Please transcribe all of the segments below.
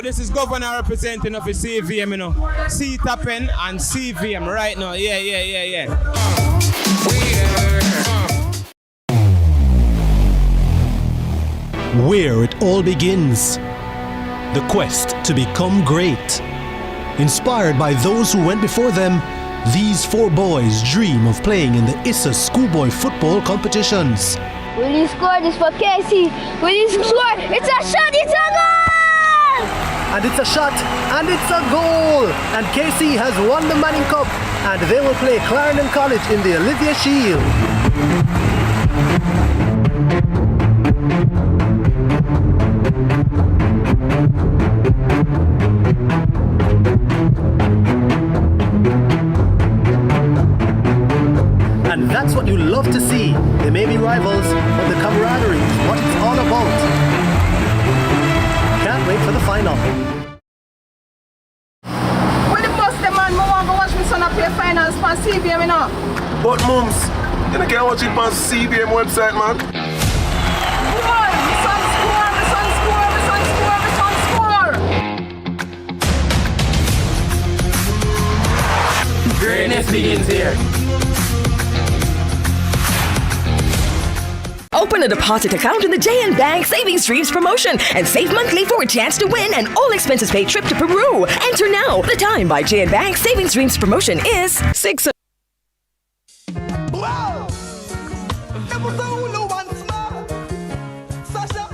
this is Governor representing of the CVM, you know. C-Tappen and CVM right now. Yeah. Where it all begins. The quest to become great. Inspired by those who went before them, these four boys dream of playing in the ISSA schoolboy football competitions. Will you score this for Casey? Will you score? It's a shot, it's a goal! And it's a shot, and it's a goal! And Casey has won the Manning Cup, and they will play Clarendon College in the Olivia Shield. And that's what you love to see. They may be rivals, but the camaraderie is what it's all about. Can't wait for the final. When the bus the man, I want to watch my son up play finals for CVM, you know. But mums, you can't watch it on CVM website, man. Boy, my son score, my son score, my son score, my son score. Greatness begins here. Open a deposit account in the JN Bank Savings Dreams promotion and save monthly for a chance to win an all-expenses paid trip to Peru. Enter now. The time by JN Bank Savings Dreams promotion is 6. Wow! It was only once more. Sasha,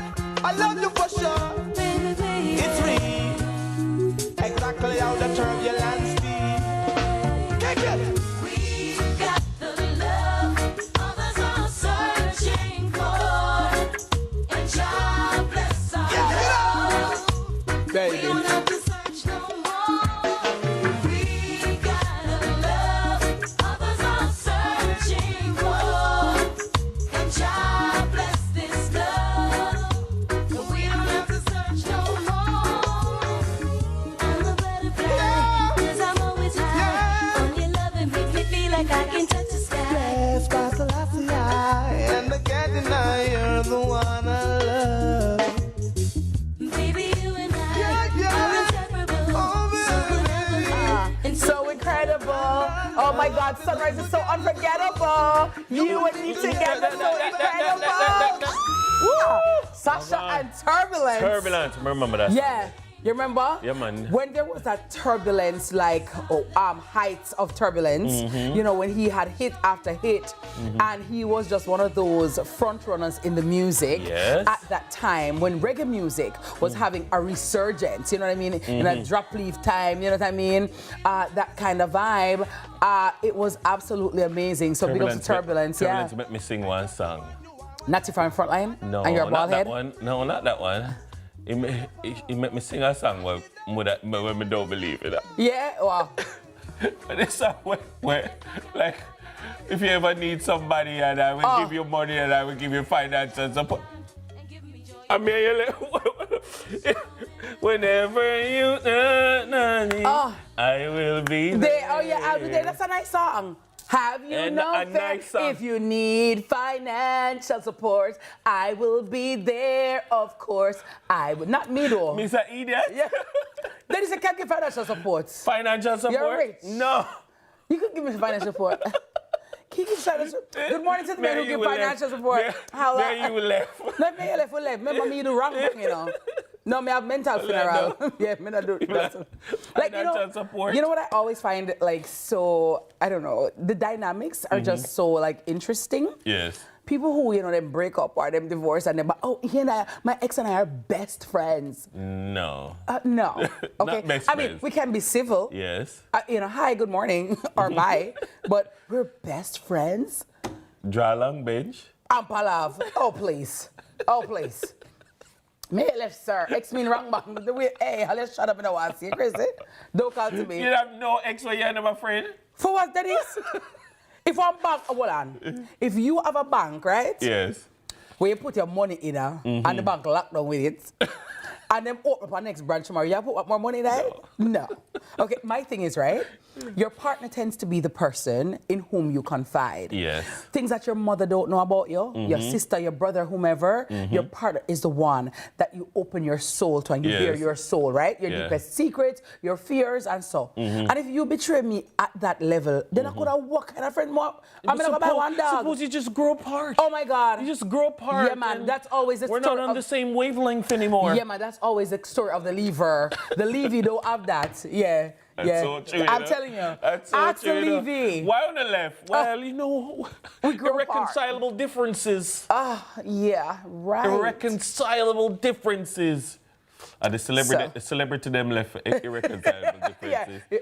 I love you for sure. It's real. Exactly how the turbulence feels. Kick it! Baby. We don't have to search no more. We got a love others are searching for. And God bless this love. We don't have to search no more. I'm a butterfly, 'cause I'm always high. On your love and makes me feel like I can touch the sky. Yes, Pastor Lassie, and I can't deny you're the one I love. So incredible. Oh my God, Sunrise is so unforgettable. You and me together, so incredible. Woo! Sasha and Turbulence. Turbulence, remember that? Yeah. You remember? Yeah, man. When there was that turbulence, like heights of turbulence, you know, when he had hit after hit, and he was just one of those front runners in the music at that time when reggae music was having a resurgence, you know what I mean? In a drop leaf time, you know what I mean? That kind of vibe. It was absolutely amazing. So big up to Turbulence, Turbulence make me sing one song. Natty from Frontline? No, and your not bald that one. No, not that one. He make me sing a song when I don't believe it. Yeah, wow. But it's a where, like, if you ever need somebody and I will give you money and I will give you financial support. I mean, whenever you need, I will be there. Oh yeah, I'll be there. That's a nice song. Have you known that if you need financial support, I will be there, of course. I will. Not me though. Mr. Idiot? Yeah. Then you say, can't give financial support. Financial support? You're rich. No. You could give me financial support. Can you give financial support? Good morning to the man who give financial support. How there you left. Let me left. Remember me do wrong thing, you know. No, me have mental funeral. Yeah, me not do that. Like, you know what I always find, like, so, I don't know, the dynamics are just so, like, interesting. Yes. People who, you know, them break up or them divorce and them, my ex and I are best friends. No. No. Okay. Not best I mean, we can be civil. Yes. You know, hi, good morning, or bye. But we're best friends. Draw long bench. I'm palav. Oh, please. Oh, please. Me left, sir. Ex mean wrong back. Hey, let's shut up and I want to see you crazy. Don't call to me. You have no ex where you're never friend? For what that is? If I'm bank, hold on. If you have a bank, right? Yes. Where you put your money in and the bank locked down with it, and then open up our next branch tomorrow. You have put up more money there? No. Okay, my thing is, right? Your partner tends to be the person in whom you confide. Yes. Things that your mother don't know about you, your sister, your brother, whomever, your partner is the one that you open your soul to and you hear your soul, right? Your deepest secrets, your fears, and so. And if you betray me at that level, then I could have what kind of friend more? I'm gonna go buy one dog. Suppose you just grow apart. Oh my God. You just grow apart. Yeah, man, that's always the We're story not on of, the same wavelength anymore. yeah, man, that's always the story of the lever. The Levy don't have that. Yeah. That's yeah. so true, I'm know? telling you. That's so Ask the true, you know? Levy. Why on the left? Well, you know, we grew irreconcilable differences. Yeah, right. Irreconcilable differences. And the celebrity them left irreconcilable differences. Yeah,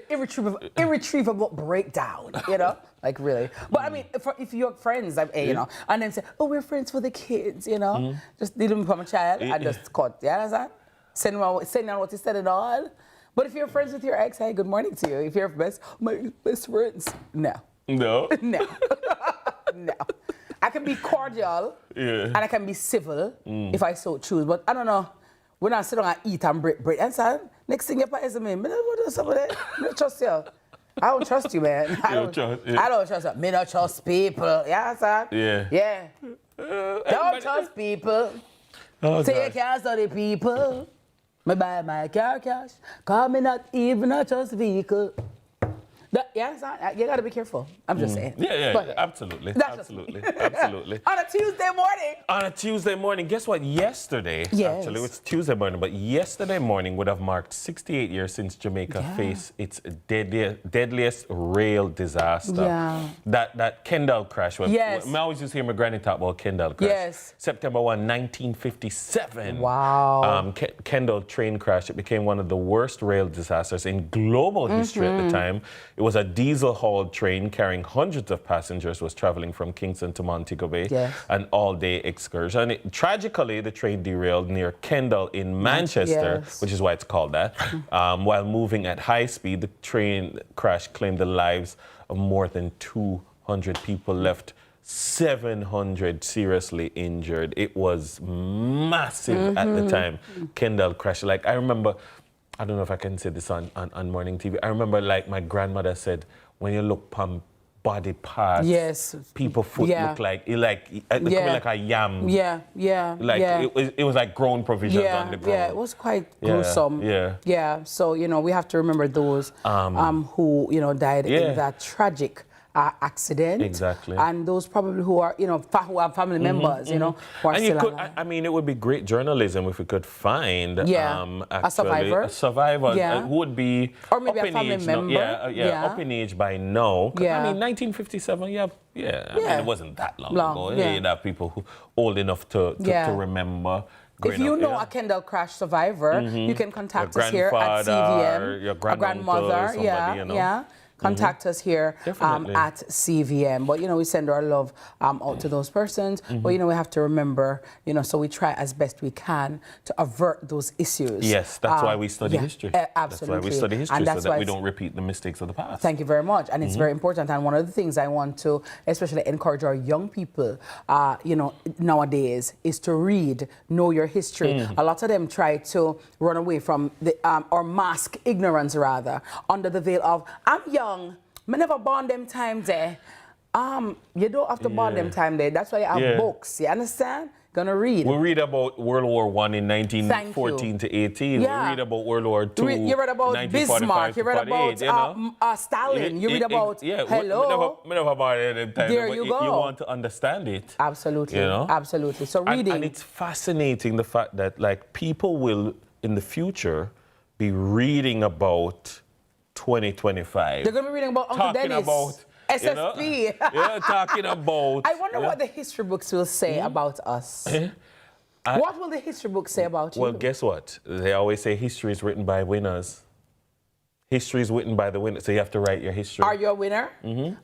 irretrievable breakdown, you know? Like, really. But I mean, if you're friends, you know, and then say, oh, we're friends for the kids, you know? Just didn't become a child and just cut. You understand? Send down what you said and all. But if you're friends with your ex, hey, good morning to you. If you're my best friends, no. No? No. No. I can be cordial and I can be civil if I so choose, but I don't know. When I sit down and eat and break and son, next thing you put is me. I don't trust you. I don't trust you, man. I don't trust you. Me not trust people. Yeah, son. Yeah. Yeah. Don't trust people. Take care of the people. Me buy my car cash. Call me not even a trust vehicle. Yeah, son, you gotta be careful. I'm just saying. Yeah, absolutely. Absolutely. On a Tuesday morning. On a Tuesday morning. Guess what? Yesterday, actually, it was Tuesday morning, but yesterday morning would have marked 68 years since Jamaica faced its deadliest rail disaster. Yeah. That Kendall crash. Yes. I always just hear my granny talk about Kendall crash. Yes. September 1, 1957. Wow. Kendall train crash. It became one of the worst rail disasters in global history at the time. It was a diesel-hauled train carrying hundreds of passengers, was traveling from Kingston to Montego Bay, an all-day excursion. Tragically, the train derailed near Kendall in Manchester, which is why it's called that. While moving at high speed, the train crash claimed the lives of more than 200 people, left 700 seriously injured. It was massive at the time. Kendall crash. Like, I remember, I don't know if I can say this on morning TV. I remember, like, my grandmother said, when you look on body parts, people foot look like a yam. It was like grown provisions on the ground. Yeah, it was quite gruesome. Yeah. So, you know, we have to remember those who, you know, died in that tragic accident. Exactly. And those probably who are, you know, who are family members, you know, who are still alive. I mean, it would be great journalism if we could find a survivor. A survivor who would be or maybe a family member. Up in age by now. I mean, 1957, I mean, it wasn't that long ago. You have people who old enough to remember. If you know a Kendall crash survivor, you can contact us here at CVM. Your grandmother, contact us here at CVM. But, you know, we send our love out to those persons. But, you know, we have to remember, you know, so we try as best we can to avert those issues. Yes, that's why we study history. Absolutely. That's why we study history, so that we don't repeat the mistakes of the past. Thank you very much. And it's very important. And one of the things I want to especially encourage our young people, you know, nowadays is to read, know your history. A lot of them try to run away from the, or mask ignorance rather, under the veil of, I'm young. I never born them time there. You don't have to born them time there. That's why you have books. You understand? Gonna read. We read about World War I in 1914 to 18. We read about World War II. You read about Bismarck. You read about Stalin. You read about hello. Me never born at them time. There you go. You want to understand it. Absolutely. You know? Absolutely. So reading. And it's fascinating the fact that, like, people will in the future be reading about 2025. They're going to be reading about Uncle Dennis. SSP. You know, talking about. I wonder what the history books will say about us. What will the history books say about you? Well, guess what? They always say history is written by winners. History is written by the winners, so you have to write your history. Are you a winner?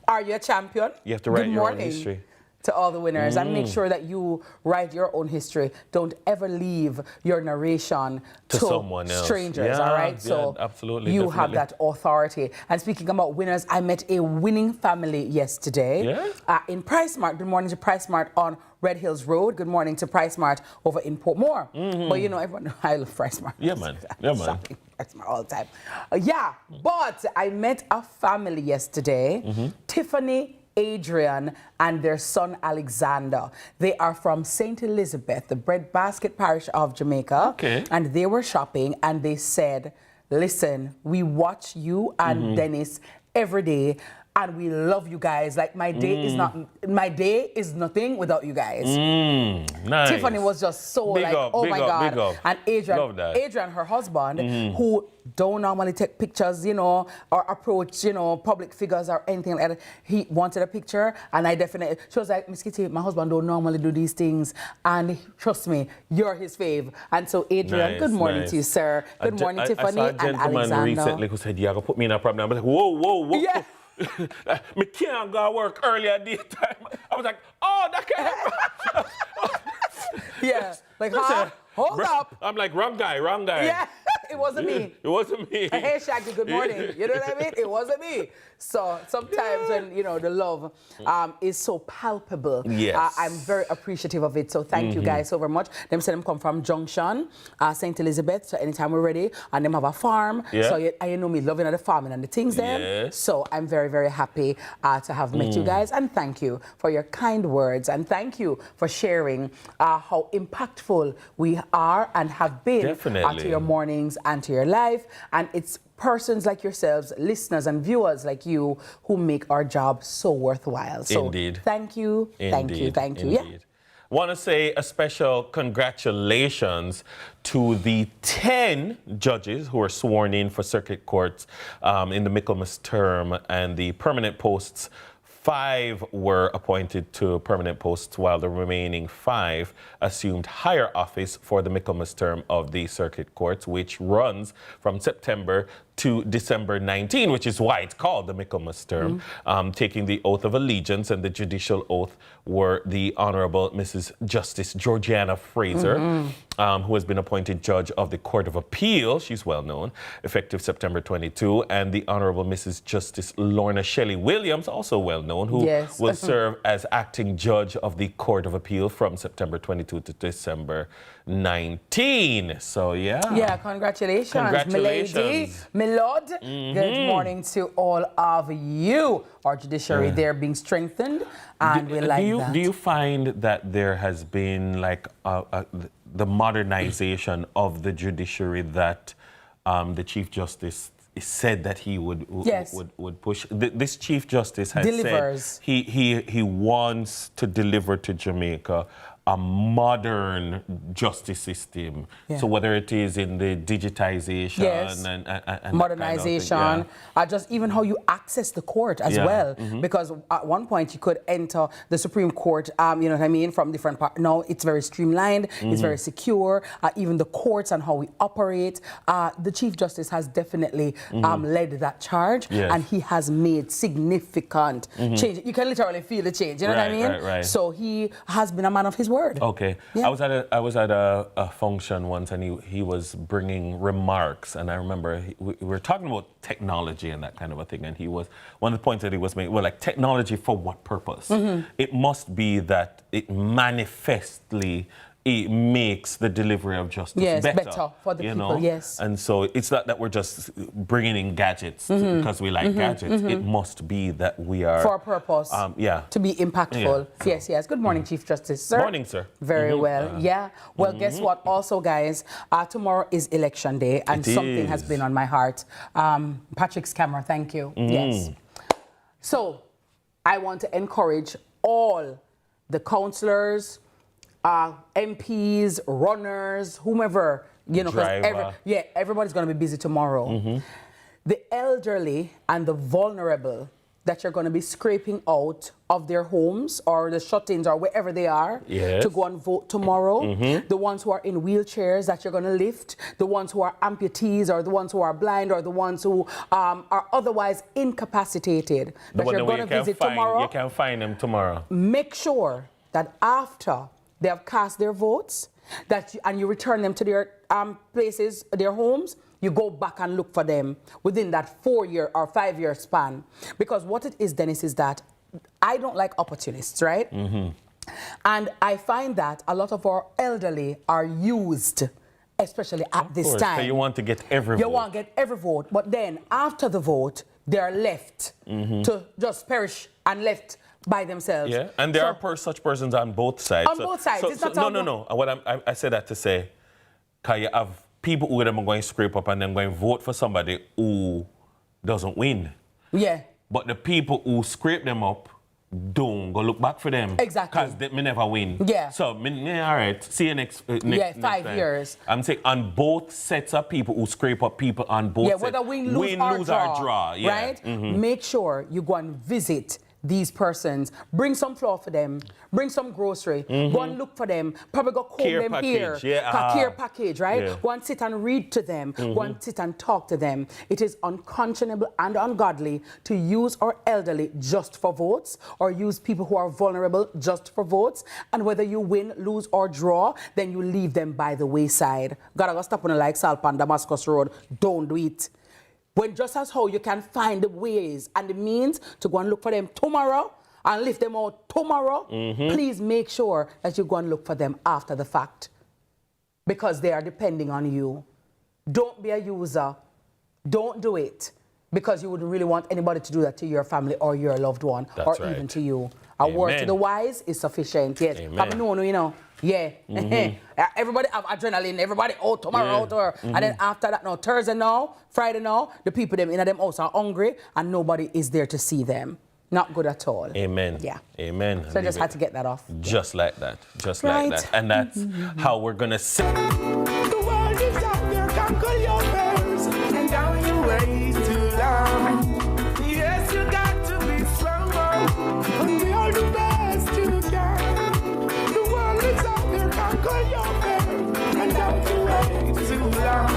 Are you a champion? You have to write your own history. to all the winners, and make sure that you write your own history. Don't ever leave your narration to someone else. strangers, all right? So absolutely, you have that authority. And speaking about winners, I met a winning family yesterday in Price Mart. Good morning to Price Mart on Red Hills Road. Good morning to Price Mart over in Portmore. But you know, everyone, I love Price Mart. Yeah, man. Yeah, man. Shopping Price Mart all the time. But I met a family yesterday, Tiffany, Adrian, and their son Alexander. They are from St. Elizabeth, the breadbasket parish of Jamaica. Okay. And they were shopping and they said, listen, we watch you and Dennis every day, and we love you guys. Like my day is nothing without you guys. Nice. Tiffany was just so Big like, up, oh big my up, God. big up. And Adrian, her husband, who don't normally take pictures, you know, or approach, you know, public figures or anything like that. He wanted a picture, and I definitely, she was like, Miss Kitty, my husband don't normally do these things, and trust me, you're his fave. And so Adrian, good morning to you, sir. Good morning, Tiffany and Alexander. I saw a gentleman recently who said, yeah, go put me in a problem. I was like, whoa. Yeah. Me can't go work early at daytime. I was like, oh, that can't. Yeah, like, huh? Hold up. I'm like, wrong guy. Yeah, it wasn't me. It wasn't me. Hey, Shaggy, good morning. You know what I mean? It wasn't me. So sometimes when, you know, the love is so palpable, yes. I'm very appreciative of it. So thank you guys so very much. Them say them come from Junction, St. Elizabeth, so anytime we're ready, and them have a farm. Yeah. So you know me loving at the farming and the things there. Yes. So I'm very, very happy to have met you guys, and thank you for your kind words, and thank you for sharing how impactful we are and have been to your mornings and to your life. And it's persons like yourselves, listeners and viewers like you, who make our job so worthwhile. So Indeed. Thank you, thank you. Indeed. Yeah. Want to say a special congratulations to the 10 judges who were sworn in for circuit courts in the Michaelmas term, and the permanent posts. 5 were appointed to permanent posts, while the remaining 5 assumed higher office for the Michaelmas term of the circuit courts, which runs from September to December 19, which is why it's called the Michaelmas term. Taking the oath of allegiance and the judicial oath were the Honorable Mrs. Justice Georgiana Fraser, who has been appointed judge of the Court of Appeal. She's well known, effective September 22, and the Honorable Mrs. Justice Lorna Shelley Williams, also well known, who will serve as acting judge of the Court of Appeal from September 22 to December 19. So yeah, congratulations, milady, milord. Good morning to all of you. Our judiciary, they're being strengthened, and we like that. Do you find that there has been like the modernization of the judiciary that the Chief Justice said that he would push? This Chief Justice has said he wants to deliver to Jamaica a modern justice system. So whether it is in the digitization and modernization, kind of just even how you access the court as well. Because at one point you could enter the Supreme Court, you know what I mean, from different parts. Now it's very streamlined, it's very secure. Even the courts and how we operate. The Chief Justice has definitely led that charge, and he has made significant change. You can literally feel the change, you know what I mean? Right. So he has been a man of his word. Okay. Yeah. I was at a function once, and he was bringing remarks, and I remember we were talking about technology and that kind of a thing, and he was, one of the points that he was making, well, like, technology for what purpose? It must be that it manifestly it makes the delivery of justice better for the people, And so it's not that we're just bringing in gadgets because we like gadgets. It must be that we are... For a purpose. To be impactful. Yes. Good morning, Chief Justice, sir. Morning, sir. Very well. Well, guess what? Also, guys, tomorrow is election day, and something has been on my heart. Patrick's camera, thank you. Yes. So, I want to encourage all the councillors, MPs, runners, whomever, you know, because everybody's going to be busy tomorrow. The elderly and the vulnerable, that you're going to be scraping out of their homes or the shut-ins or wherever they are Yes. to go and vote tomorrow. The ones who are in wheelchairs that you're going to lift, the ones who are amputees or the ones who are blind or the ones who are otherwise incapacitated that you're going to visit tomorrow. You can find them tomorrow. Make sure that after they have cast their votes and you return them to their places, their homes, you go back and look for them within that 4-year or 5-year span. Because what it is, Dennis, is that I don't like opportunists, right? And I find that a lot of our elderly are used, especially at this time. So you want to get every vote. You want to get every vote. But then after the vote, they are left to just perish and left by themselves. Yeah, and there are such persons on both sides. On both sides. It's not no. What I said that to say, because you have people who are going to scrape up and then going to vote for somebody who doesn't win. Yeah. But the people who scrape them up don't go look back for them. Exactly. Because they may never win. Yeah. So, all right, see you next Yeah, 5 time. years. I'm saying on both sets of people who scrape up people on both sets. Whether win, lose, or draw. Yeah. Right? Make sure you go and visit these persons. Bring some flour for them. Bring some grocery. Go and look for them. Probably go comb Care them package, here. yeah. Care package, right? Yeah. Go and sit and read to them. Go and sit and talk to them. It is unconscionable and ungodly to use our elderly just for votes or use people who are vulnerable just for votes. And whether you win, lose, or draw, then you leave them by the wayside. Gotta go stop on like Salpan, Damascus Road. Don't do it. When just as how you can find the ways and the means to go and look for them tomorrow and lift them out tomorrow, please make sure that you go and look for them after the fact because they are depending on you. Don't be a user. Don't do it because you wouldn't really want anybody to do that to your family or your loved one or even to you. A word to the wise is sufficient. Yes. Amen. You know. Yeah. Everybody have adrenaline. Everybody out tomorrow, out. And then after that, now Thursday now, Friday now, the people them in them house are hungry and nobody is there to see them. Not good at all. Amen. Yeah. Amen. So I just had to get that off. Just like that. Just like that. And that's how we're going to sit. The world is out there, conquer your fears, and down your ways too long. Yes, you got to be strong, and we all the best you can. The world is out there, conquer your fears, and down your ways too long.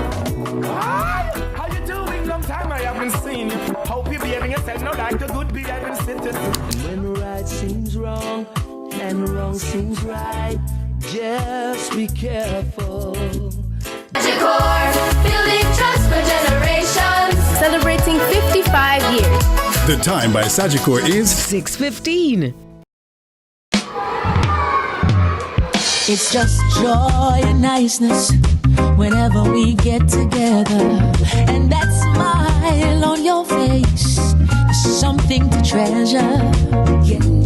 Hi, how you doing? Long time I haven't seen you. Hope you're behaving yourself, not like a good behaving citizen. When right seems wrong and wrong seems right, just be careful. Building trust for generations. Celebrating 55 years. The time by Sagicor is 6:15. It's just joy and niceness whenever we get together, and that smile on your face is something to treasure.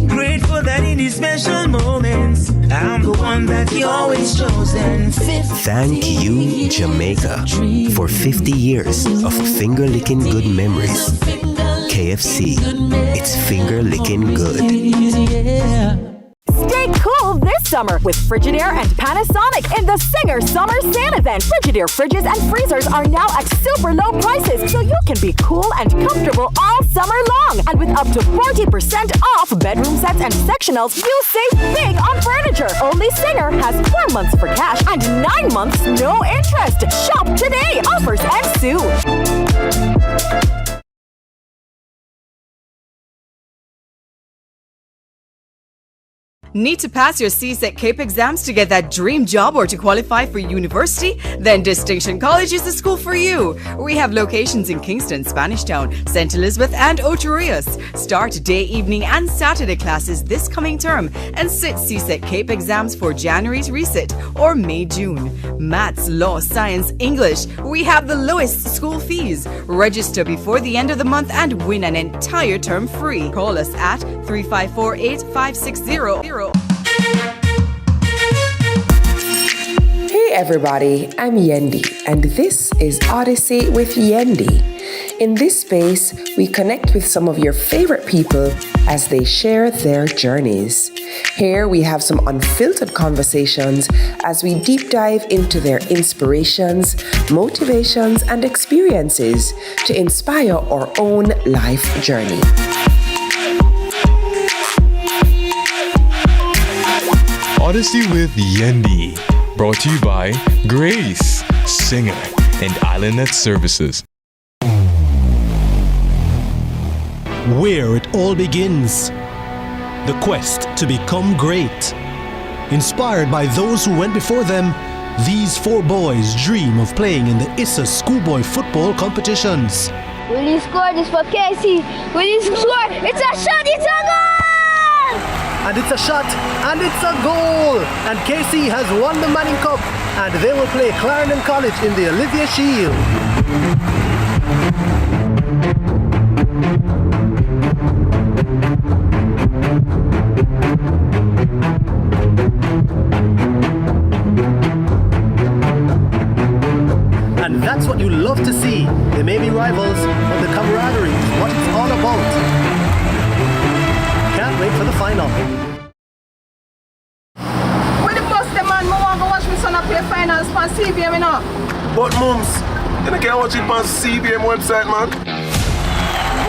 Grateful that in these special moments, I'm the one that you always chosen. Thank you, Jamaica, for 50 years of finger-licking good memories. KFC, it's finger-licking good. Stay cool this summer with Frigidaire and Panasonic in the Singer Summer Sale event. Frigidaire fridges and freezers are now at super low prices, so you can be cool and comfortable all summer long. And with up to 40% off bedroom sets and sectionals, you save big on furniture. Only Singer has 4 months for cash and 9 months no interest. Shop today. Offers end soon. Need to pass your CSEC CAPE exams to get that dream job or to qualify for university? Then Distinction College is the school for you. We have locations in Kingston, Spanish Town, St. Elizabeth and Ocho Rios. Start day, evening and Saturday classes this coming term and sit CSEC CAPE exams for January's resit or May, June. Maths, law, science, English. We have the lowest school fees. Register before the end of the month and win an entire term free. Call us at 354-8560. Hey everybody, I'm Yendi, and this is Odyssey with Yendi. In this space, we connect with some of your favorite people as they share their journeys. Here we have some unfiltered conversations as we deep dive into their inspirations, motivations, and experiences to inspire our own life journey. Odyssey with Yendi. Brought to you by Grace, Singer, and IslandNet Services. Where it all begins. The quest to become great. Inspired by those who went before them, these four boys dream of playing in the ISA schoolboy football competitions. Will he score this for Casey? Will he score? It's a shot, it's a goal! And it's a shot, and it's a goal! And Casey has won the Manning Cup, and they will play Clarendon College in the Olivia Shield. And that's what you love to see. They may be rivals, but the camaraderie is what it's all about. Can't wait for the final. When the bus the man, I want to watch my son play finals for CVM, you know. But mums, you can't watch it on CVM website, man.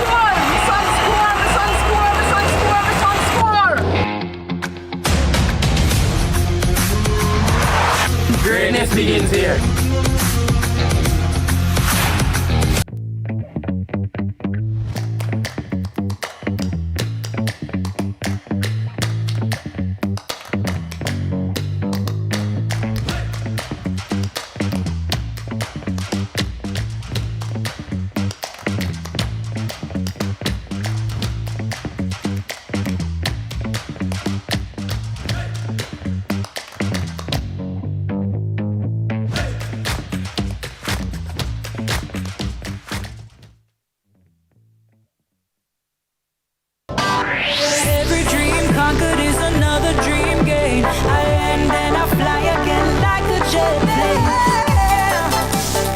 Score! My son score! My son score! My son score! My son score! Greatness begins here. Every dream conquered is another dream gained. I land and I fly again like a jet plane.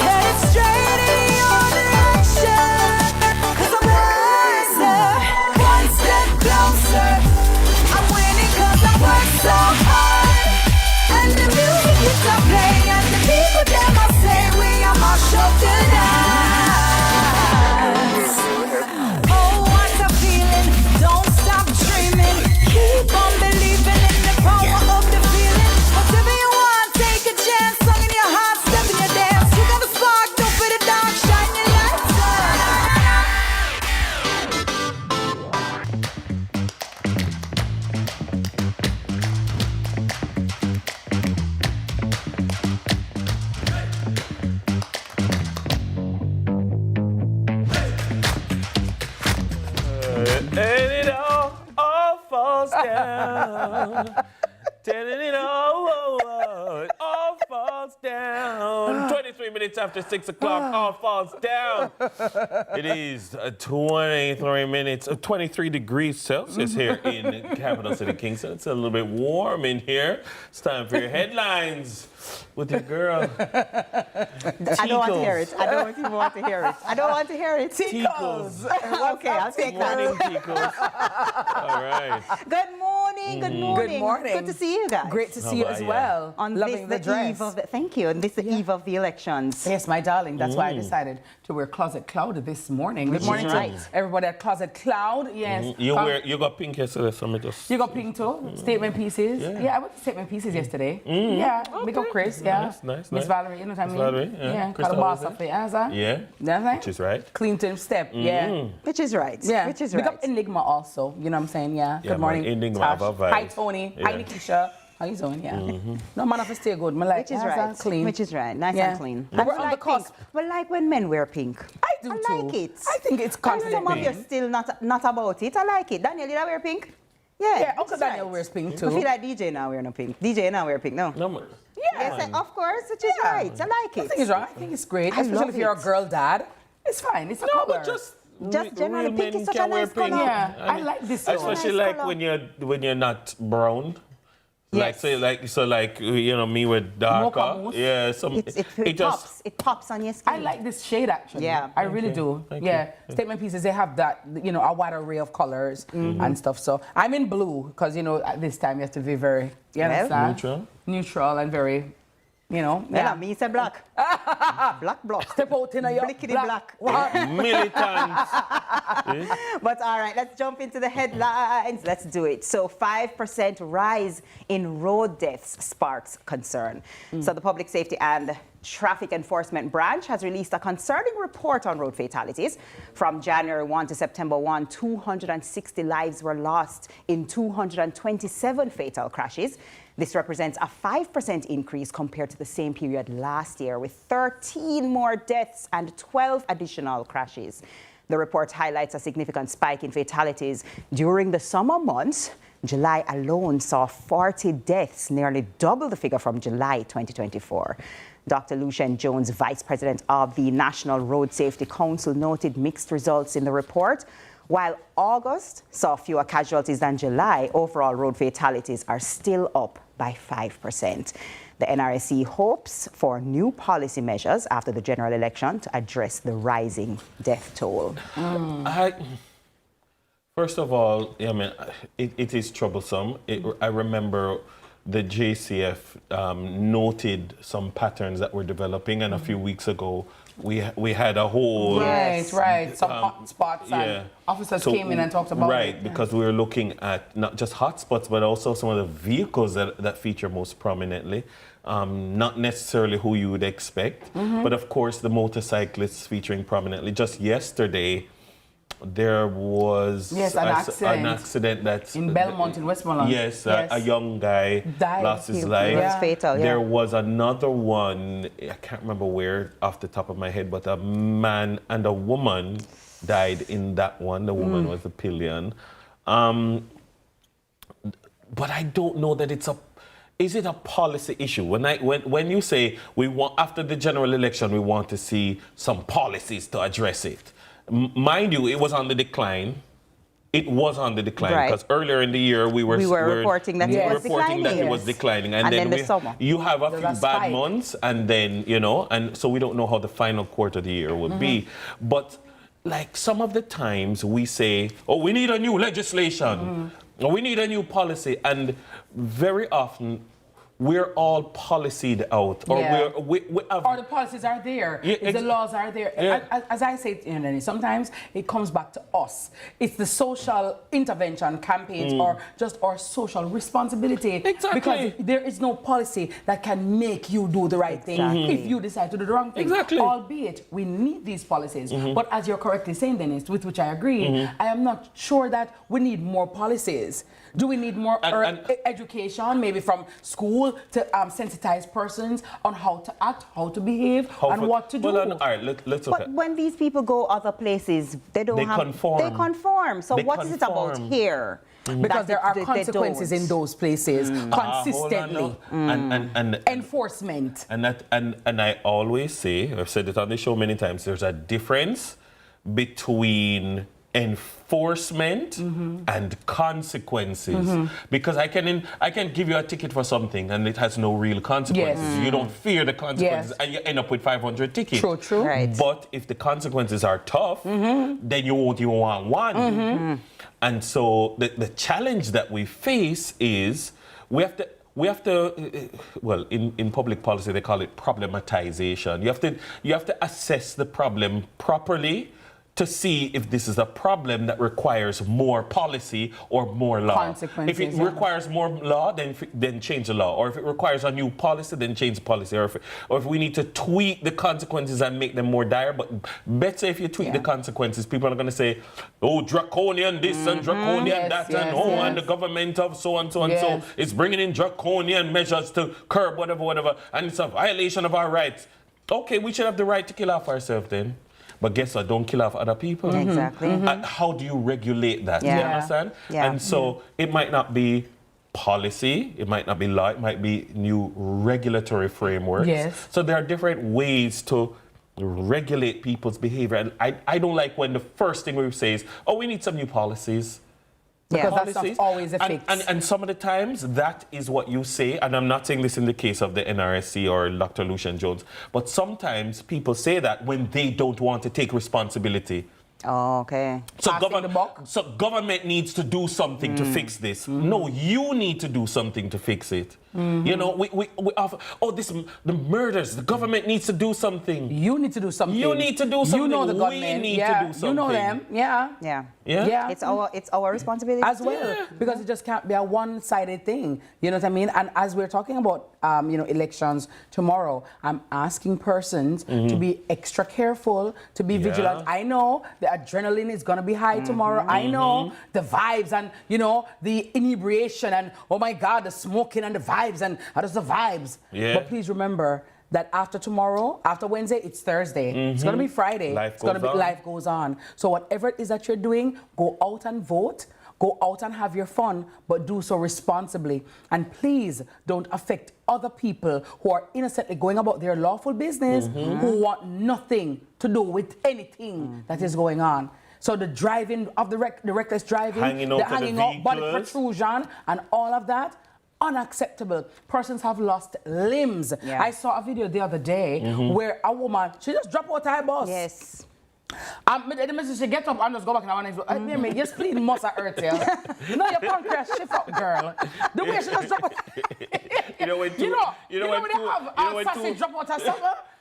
Headed straight in your direction. 'Cause I'm wiser, one step closer. I'm winning 'cause I work so hard. And the music hits I play, and the people them I say we are my show tonight. Oh, what a feeling! Don't stop dreaming. Keep on believing in the power of the feeling. Whatever you want, take a chance. Song in your heart, step in your dance. You got a spark, don't put it down. Shine your lights And it all falls down. Telling it all falls down. 23 minutes after 6 o'clock, all falls down. It is 23 degrees Celsius here in capital city Kingston. It's a little bit warm in here. It's time for your headlines with your girl. I don't want to hear it. I don't even want to hear it. I don't want to hear it. Ticos. Okay, I'll take that. Morning, Ticos. All right. Good morning. Good morning. Good morning. Good to see you guys. Great to see you as well. On Loving this, the dress. eve of the, thank you. On this, the eve of the elections. Yes, my darling. That's why I decided to wear Closet Cloud this morning. Good morning to everybody at Closet Cloud. Yes. You got pink yesterday, so me just... You got pink too? Statement pieces? Yeah, I went to statement pieces yesterday. Yeah, big up Chris, Nice. Miss Valerie, you know what I mean? Valerie, call the boss of it, Yeah. That's right. Which is right. Clean to step, yeah. Which is right. Yeah. Which is Big right. up Enigma also, you know what I'm saying? Yeah. Yeah, Good morning. man, Enigma Tash. have a vibe. Hi, Tony. Yeah. Hi, Nikisha. How you doing? Yeah. No, manifesto good. Me like Which is right. clean. Which is right. Nice and clean. But we're on the cusp. Well, like when men wear pink. I do too. like it. I think it's confident. Some of you still not about it. I like it. Daniel, did I wear pink? Yeah, Uncle Daniel wears pink too. I feel like DJ now wearing no pink. DJ now wear pink, no? No, Yes, of course, which is right. I like it. I think it's right. I think it's great. I Especially love if you're a it. girl dad. It's fine. It's a color. but just generally real pink men is such a can wear nice pink. color. Yeah, I like this one. Especially Nice like color. when you're not brown. Yes. Like you know me with darker. Mocha mousse. Yeah, It pops on your skin. I like this shade actually. Yeah. I really do. Thank yeah. you. Statement pieces, they have that, a wide array of colors and stuff. So I'm in blue because, at this time you have to be very, you understand? Neutral. Neutral and very, Yeah, me say black. Black bloc. Step out in a your Blickety black. Militants. But all right, let's jump into the headlines. Let's do it. So 5% rise in road deaths sparks concern. So the Public Safety and Traffic Enforcement Branch has released a concerning report on road fatalities. From January 1 to September 1, 260 lives were lost in 227 fatal crashes. This represents a 5% increase compared to the same period last year, with 13 more deaths and 12 additional crashes. The report highlights a significant spike in fatalities during the summer months. July alone saw 40 deaths, nearly double the figure from July 2024. Dr. Lucien Jones, Vice President of the National Road Safety Council, noted mixed results in the report. While August saw fewer casualties than July, overall road fatalities are still up by 5%. The NRSC hopes for new policy measures after the general election to address the rising death toll. First of all, I mean, it is troublesome. I remember the JCF noted some patterns that were developing, and a few weeks ago we had a whole some hot spots and officers came in and talked about it. Because we were looking at not just hot spots but also some of the vehicles that feature most prominently. Not necessarily who you would expect, but of course the motorcyclists featuring prominently. Just yesterday there was an accident that's in Belmont in Westmoreland. Yes, a young guy lost his life. It was fatal. There was another one, I can't remember where off the top of my head, but a man and a woman died in that one. The woman was a pillion. But I don't know that is it a policy issue? When you say we want, after the general election, we want to see some policies to address it. Mind you, it was on the decline. It was on the decline because earlier in the year we were reporting that it was declining. And then the summer. You have a few bad months, and then and so we don't know how the final quarter of the year would be. But like some of the times we say, oh, we need a new legislation, or we need a new policy, and very often we're all policied out, or or the policies are there, the laws are there. As I say, sometimes it comes back to us. It's the social intervention campaigns or just our social responsibility. Exactly. Because there is no policy that can make you do the right thing if you decide to do the wrong thing. Exactly. Albeit, we need these policies. But as you're correctly saying, Dennis, with which I agree, I am not sure that we need more policies. Do we need more education, maybe from school, to sensitize persons on how to act, how to behave, and what to do? All right, let's look But when these people go other places, they conform. They conform. So what is it about here? Because there are consequences in those places consistently. And enforcement. And I always say, I've said it on the show many times, there's a difference between enforcement and consequences, because I can give you a ticket for something and it has no real consequences. You don't fear the consequences and you end up with 500 tickets. True. Right. But if the consequences are tough, then you won't even want one. And so the challenge that we face is we have to, well, in public policy they call it problematization. You have to assess the problem properly to see if this is a problem that requires more policy or more law. Consequences, if it requires more law, then change the law. Or if it requires a new policy, then change the policy. Or if we need to tweak the consequences and make them more dire. But better if you tweak the consequences, people are going to say, oh, draconian this and draconian that, and the government of so and so and so is bringing in draconian measures to curb whatever, and it's a violation of our rights. Okay, we should have the right to kill off ourselves then. But guess what? Don't kill off other people. Exactly. How do you regulate that? Yeah. You understand? Yeah. And so it might not be policy, it might not be law, it might be new regulatory frameworks. Yes. So there are different ways to regulate people's behavior. And I don't like when the first thing we say is, oh, we need some new policies. Because that's not always a fix. And some of the times that is what you say, and I'm not saying this in the case of the NRSC or Dr. Lucien Jones, but sometimes people say that when they don't want to take responsibility. Oh, okay. So government needs to do something to fix this. No, you need to do something to fix it. You know, we offer, the murders, the government needs to do something. You need to do something. You need to do something. You know the government. We need to do something. You know them. Yeah. It's our responsibility as well, because it just can't be a one-sided thing. You know what I mean? And as we're talking about, elections tomorrow, I'm asking persons to be extra careful, to be vigilant. I know the adrenaline is going to be high tomorrow. I know the vibes and, the inebriation and, oh my God, the smoking and the vibes and just the vibes. Yeah. But please remember that after tomorrow, after Wednesday, it's Thursday. It's going to be Friday. Life goes on. So whatever it is that you're doing, go out and vote. Go out and have your fun, but do so responsibly. And please don't affect other people who are innocently going about their lawful business, who want nothing to do with anything that is going on. So the driving of the reckless driving, the hanging out, body protrusion, and all of that, unacceptable. Persons have lost limbs. Yeah. I saw a video the other day where a woman, she just dropped out of her bus. Yes. The message, she get up and just go back and I mean, just please must have hurt you. No, your pancreas shift up, girl. The way she just drop out.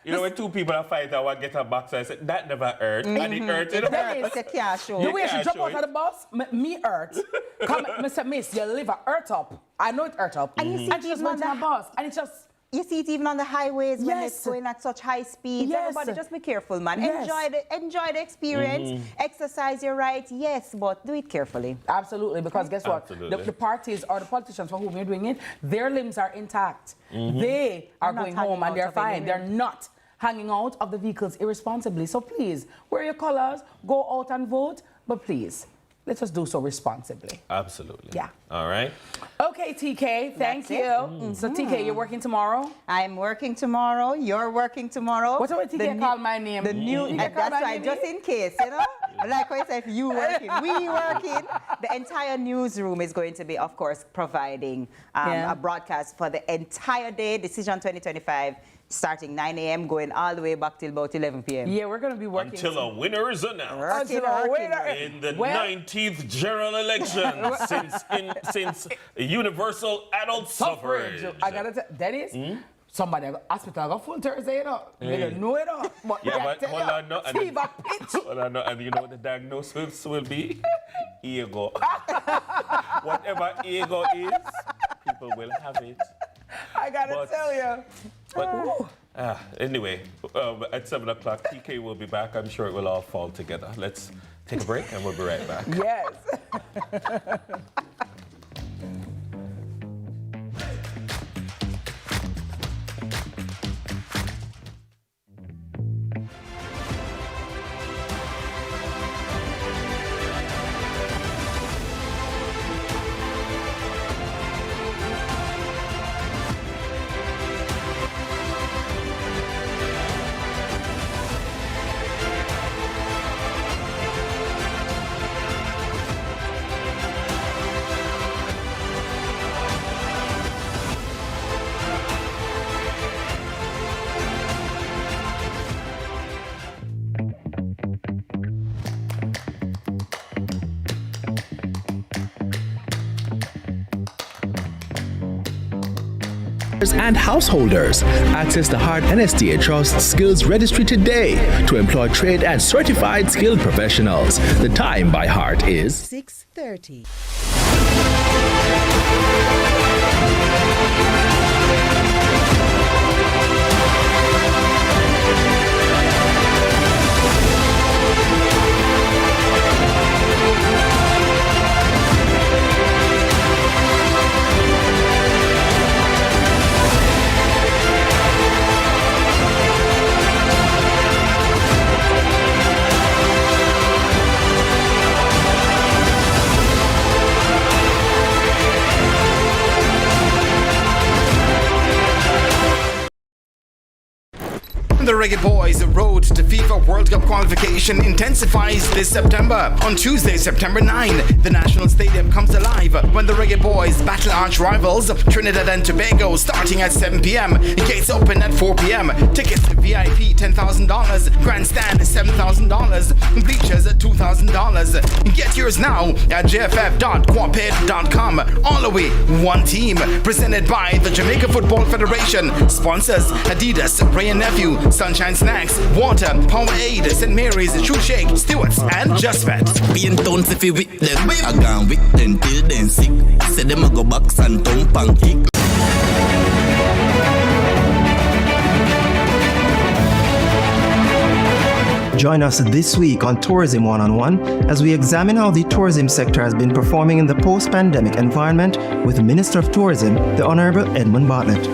When two people are fighting, I want to get her back, so I said, that never hurt. And it hurt. The way she drop out of the bus, me hurt. Come, Mr. Miss, your liver hurt up. I know it hurt up. And you see and she just went to the bus. And it just... You see it even on the highways when it's going at such high speeds. Yes. Everybody just be careful, man. Yes. Enjoy the experience. Exercise your right, yes, but do it carefully. Absolutely, because guess what? The parties or the politicians for whom you're doing it, their limbs are intact. They are going home and they're fine. They're not hanging out of the vehicles irresponsibly. So please, wear your colors, go out and vote, but please, let's just do so responsibly. Absolutely. Yeah. All right. Okay, TK, thank you. So, TK, you're working tomorrow? I'm working tomorrow. You're working tomorrow. What's what TK call my name? The new, that's why, just in case, Like I said, if you working, we working. The entire newsroom is going to be, of course, providing a broadcast for the entire day, Decision 2025. Starting 9 a.m., going all the way back till about 11 p.m. Yeah, we're going to be working. Until a winner is announced. Until a winner. In the 19th general election since universal adult suffrage. I got to tell Dennis, somebody at the hospital got full Thursday, They don't know it all. But hold on, no. Fever pitch. Hold on, no. And you know what the diagnosis will be? Ego. Whatever ego is, people will have it. I gotta tell you. But anyway, at 7 o'clock, TK will be back. I'm sure it will all fall together. Let's take a break and we'll be right back. Yes. and householders. Access the Heart NSTA Trust Skills Registry today to employ trained and certified skilled professionals. The time by Heart is 6:30. the Reggae Boys' road to FIFA World Cup qualification intensifies this September. On Tuesday, September 9, the National Stadium comes alive when the Reggae Boys battle arch rivals Trinidad and Tobago, starting at 7 p.m. Gates open at 4 p.m. Tickets to VIP $10,000, Grandstand $7,000, Bleachers $2,000. Get yours now at jff.quaped.com. All the way, one team. Presented by the Jamaica Football Federation. Sponsors Adidas, Ray & Nephew, Sunshine Snacks, Water, Powerade, St. Mary's, True Shake, Stewart's, and Just Fat. Being tones if you with them, I gone with them till then sick. Say them I go box and thump and kick. Join us this week on Tourism One-on-One as we examine how the tourism sector has been performing in the post-pandemic environment with Minister of Tourism, the Honorable Edmund Bartlett.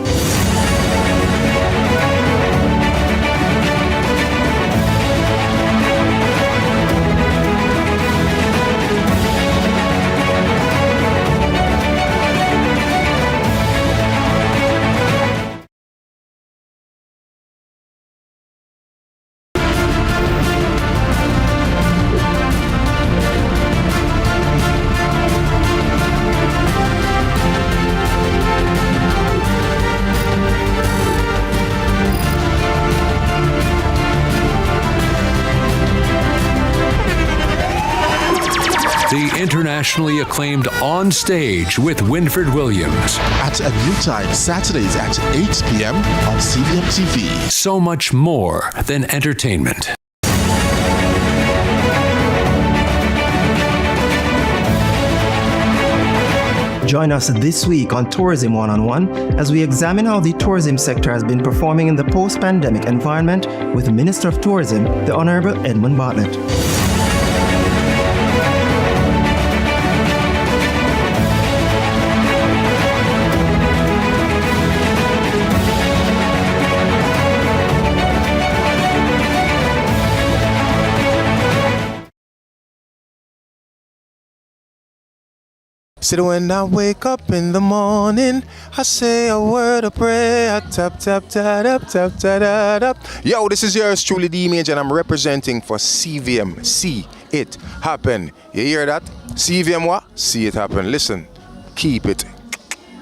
The internationally acclaimed On Stage with Winfred Williams. At a new time, Saturdays at 8 p.m. on CVM TV. So much more than entertainment. Join us this week on Tourism One-on-One as we examine how the tourism sector has been performing in the post-pandemic environment with Minister of Tourism, the Honorable Edmund Bartlett. So when I wake up in the morning, I say a word of prayer. Tap, tap, tap, tap, tap, tap, tap. Yo, this is yours truly, D Major, and I'm representing for CVM. See it happen. You hear that? CVM what? See it happen. Listen, keep it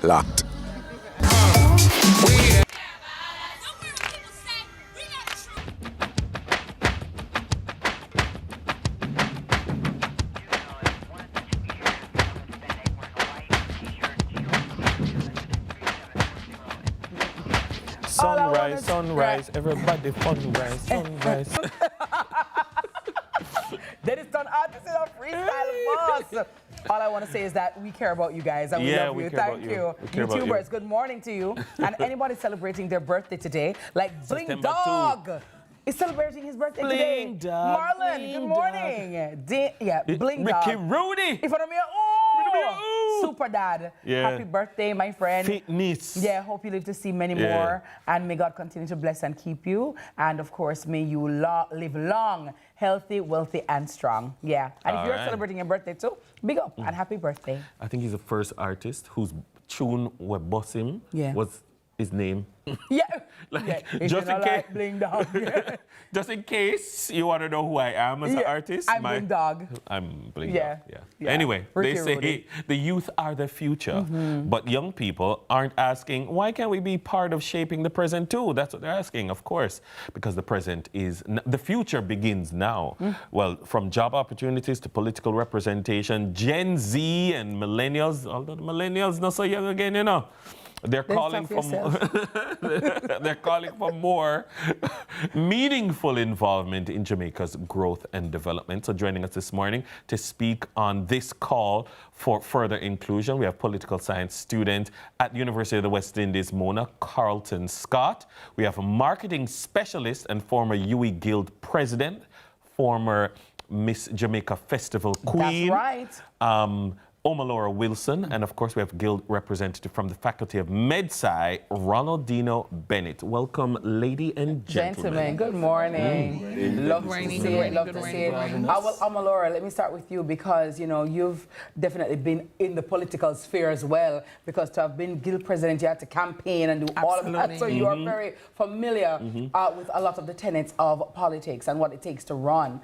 locked. Sunrise, sunrise, everybody funrise, sunrise. That is done artist in a freestyle boss. All I want to say is that we care about you guys and we love you. Thank you. YouTubers, good morning to you. And anybody celebrating their birthday today, like Bling Dog is celebrating his birthday today. Dog, Marlon, Bling good morning. Bling Ricky Dog. Rudy. In front of me, Super Dad. Yeah. Happy birthday, my friend. Fitness. Yeah, hope you live to see many more. And may God continue to bless and keep you. And of course, may you live long, healthy, wealthy, and strong. Yeah. And if you're celebrating your birthday too, big up and happy birthday. I think he's the first artist whose tune we boss him was his name. Yeah. Just in case. Bling Dog. Just in case you want to know who I am as an artist. I'm Bling Dog. I'm Bling Dog. Yeah. Anyway, Ricky they say Rudy. the youth are the future, but young people aren't asking, why can't we be part of shaping the present too? That's what they're asking, of course, because the present is, the future begins now. Well, from job opportunities to political representation, Gen Z and millennials, although the millennials not so young again, you know. They're calling for they're calling for more meaningful involvement in Jamaica's growth and development. So joining us this morning to speak on this call for further inclusion, we have political science student at University of the West Indies, Mona Carlton Scott. We have a marketing specialist and former UE Guild president, former Miss Jamaica Festival Queen. That's right. Omalora Wilson, and of course we have Guild representative from the Faculty of Med-Sci, Ronaldino Bennett. Welcome, lady and gentlemen. Good morning. Love to see it. Love to see it. Well, Omalora, let me start with you because you've definitely been in the political sphere as well. Because to have been Guild president, you had to campaign and do all of that. So you are very familiar with a lot of the tenets of politics and what it takes to run.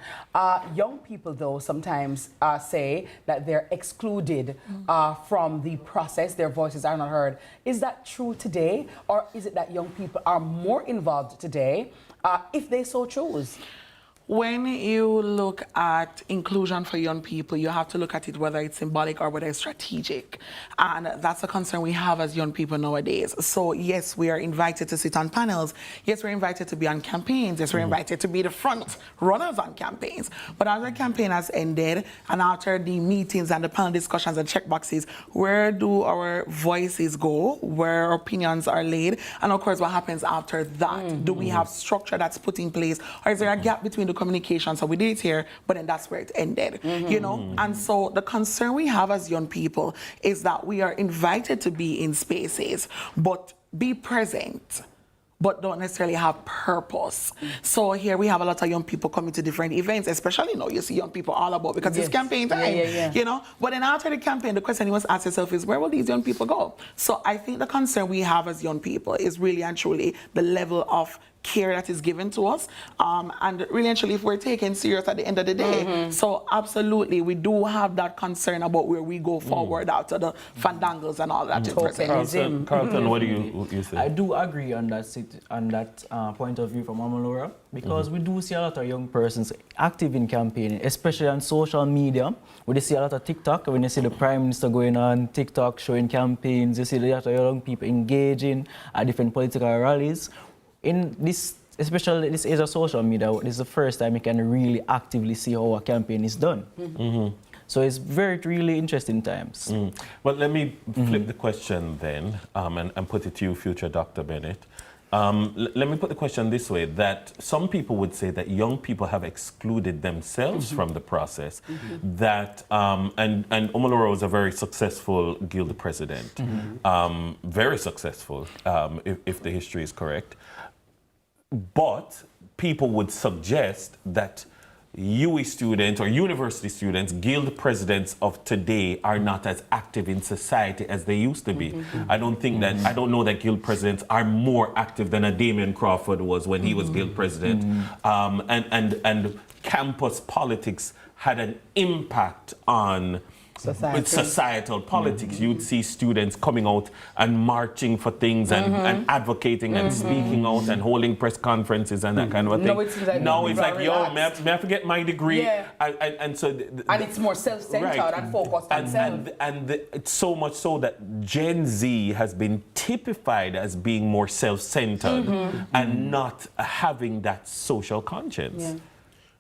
Young people, though, sometimes say that they're excluded from the process. Their voices are not heard. Is that true today, or is it that young people are more involved today if they so choose? When you look at inclusion for young people, you have to look at it whether it's symbolic or whether it's strategic. And that's a concern we have as young people nowadays. So yes, we are invited to sit on panels. Yes, we're invited to be on campaigns. Yes, we're invited to be the front runners on campaigns. But as the campaign has ended, and after the meetings and the panel discussions and checkboxes, where do our voices go? Where our opinions are laid? And of course, what happens after that? Do we have structure that's put in place? Or is there a gap between the communication? So we did it here, but then that's where it ended, And so the concern we have as young people is that we are invited to be in spaces, but be present, but don't necessarily have purpose. So here we have a lot of young people coming to different events, especially now you see young people all about because it's campaign time, But then after the campaign, the question you must ask yourself is, where will these young people go? So I think the concern we have as young people is really and truly the level of care that is given to us, and really and truly if we're taken serious at the end of the day. So absolutely, we do have that concern about where we go forward after the fandangles and all that. Carlton, what do you say? I do agree on that point of view from Omalora, because we do see a lot of young persons active in campaigning, especially on social media. We see a lot of TikTok. When you see the Prime Minister going on TikTok showing campaigns, you see a lot of young people engaging at different political rallies. In this, especially this age of social media, this is the first time you can really actively see how a campaign is done. So it's really interesting times. Well, let me flip the question then and put it to you, future Dr. Bennett. Let me put the question this way, that some people would say that young people have excluded themselves from the process, that, and Omalora was a very successful Guild president, very successful, if the history is correct. But people would suggest that UE students or university students, Guild presidents of today are not as active in society as they used to be. I don't know that Guild presidents are more active than a Damien Crawford was when he was Guild president. And campus politics had an impact on societal politics. You'd see students coming out and marching for things and advocating and speaking out and holding press conferences and that kind of a thing. Now it's like, yo, may I forget my degree? And so and it's more self-centered and focused on self. It's so much so that Gen Z has been typified as being more self-centered and not having that social conscience.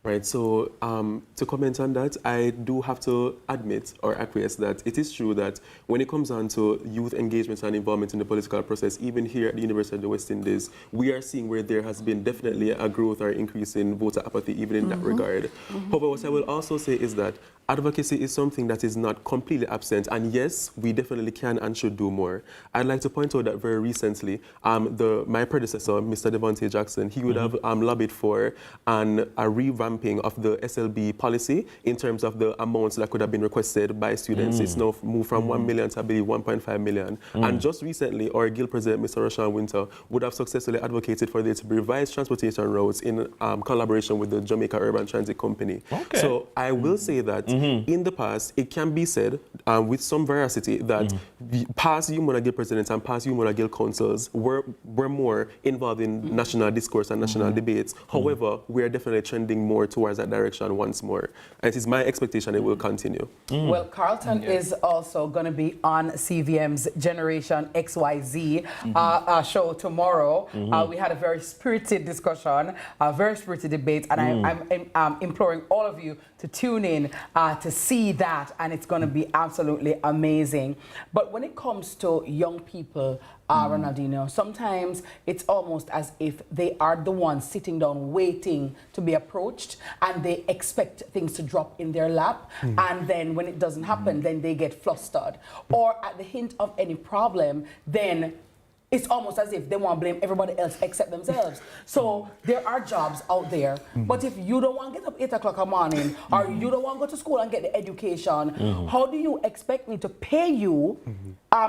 Right, so to comment on that, I do have to admit or acquiesce that it is true that when it comes on to youth engagement and involvement in the political process, even here at the University of the West Indies, we are seeing where there has been definitely a growth or increase in voter apathy even in that regard. However, what I will also say is that advocacy is something that is not completely absent, and yes, we definitely can and should do more. I'd like to point out that very recently, my predecessor, Mr. Devontae Jackson, he would have lobbied for a revamping of the SLB policy in terms of the amounts that could have been requested by students. It's now moved from 1 million to, I believe, 1.5 million. And just recently, our Guild president, Mr. Rashawn Winter, would have successfully advocated for there to be revised transportation routes in collaboration with the Jamaica Urban Transit Company. So I will say that in the past, it can be said with some veracity that past Umona Guild presidents and past Umona Guild councils were more involved in national discourse and national debates. However, we are definitely trending more towards that direction once more. And it is my expectation it will continue. Well, Carlton is also going to be on CVM's Generation XYZ show tomorrow. We had a very spirited discussion, a very spirited debate, and I'm imploring all of you to tune in to see that, and it's going to be absolutely amazing. But when it comes to young people, Ronaldinho, sometimes it's almost as if they are the ones sitting down waiting to be approached, and they expect things to drop in their lap, and then when it doesn't happen, then they get flustered. Or at the hint of any problem, then it's almost as if they want to blame everybody else except themselves. So there are jobs out there, but if you don't want to get up 8 o'clock in the morning, or you don't want to go to school and get the education, how do you expect me to pay you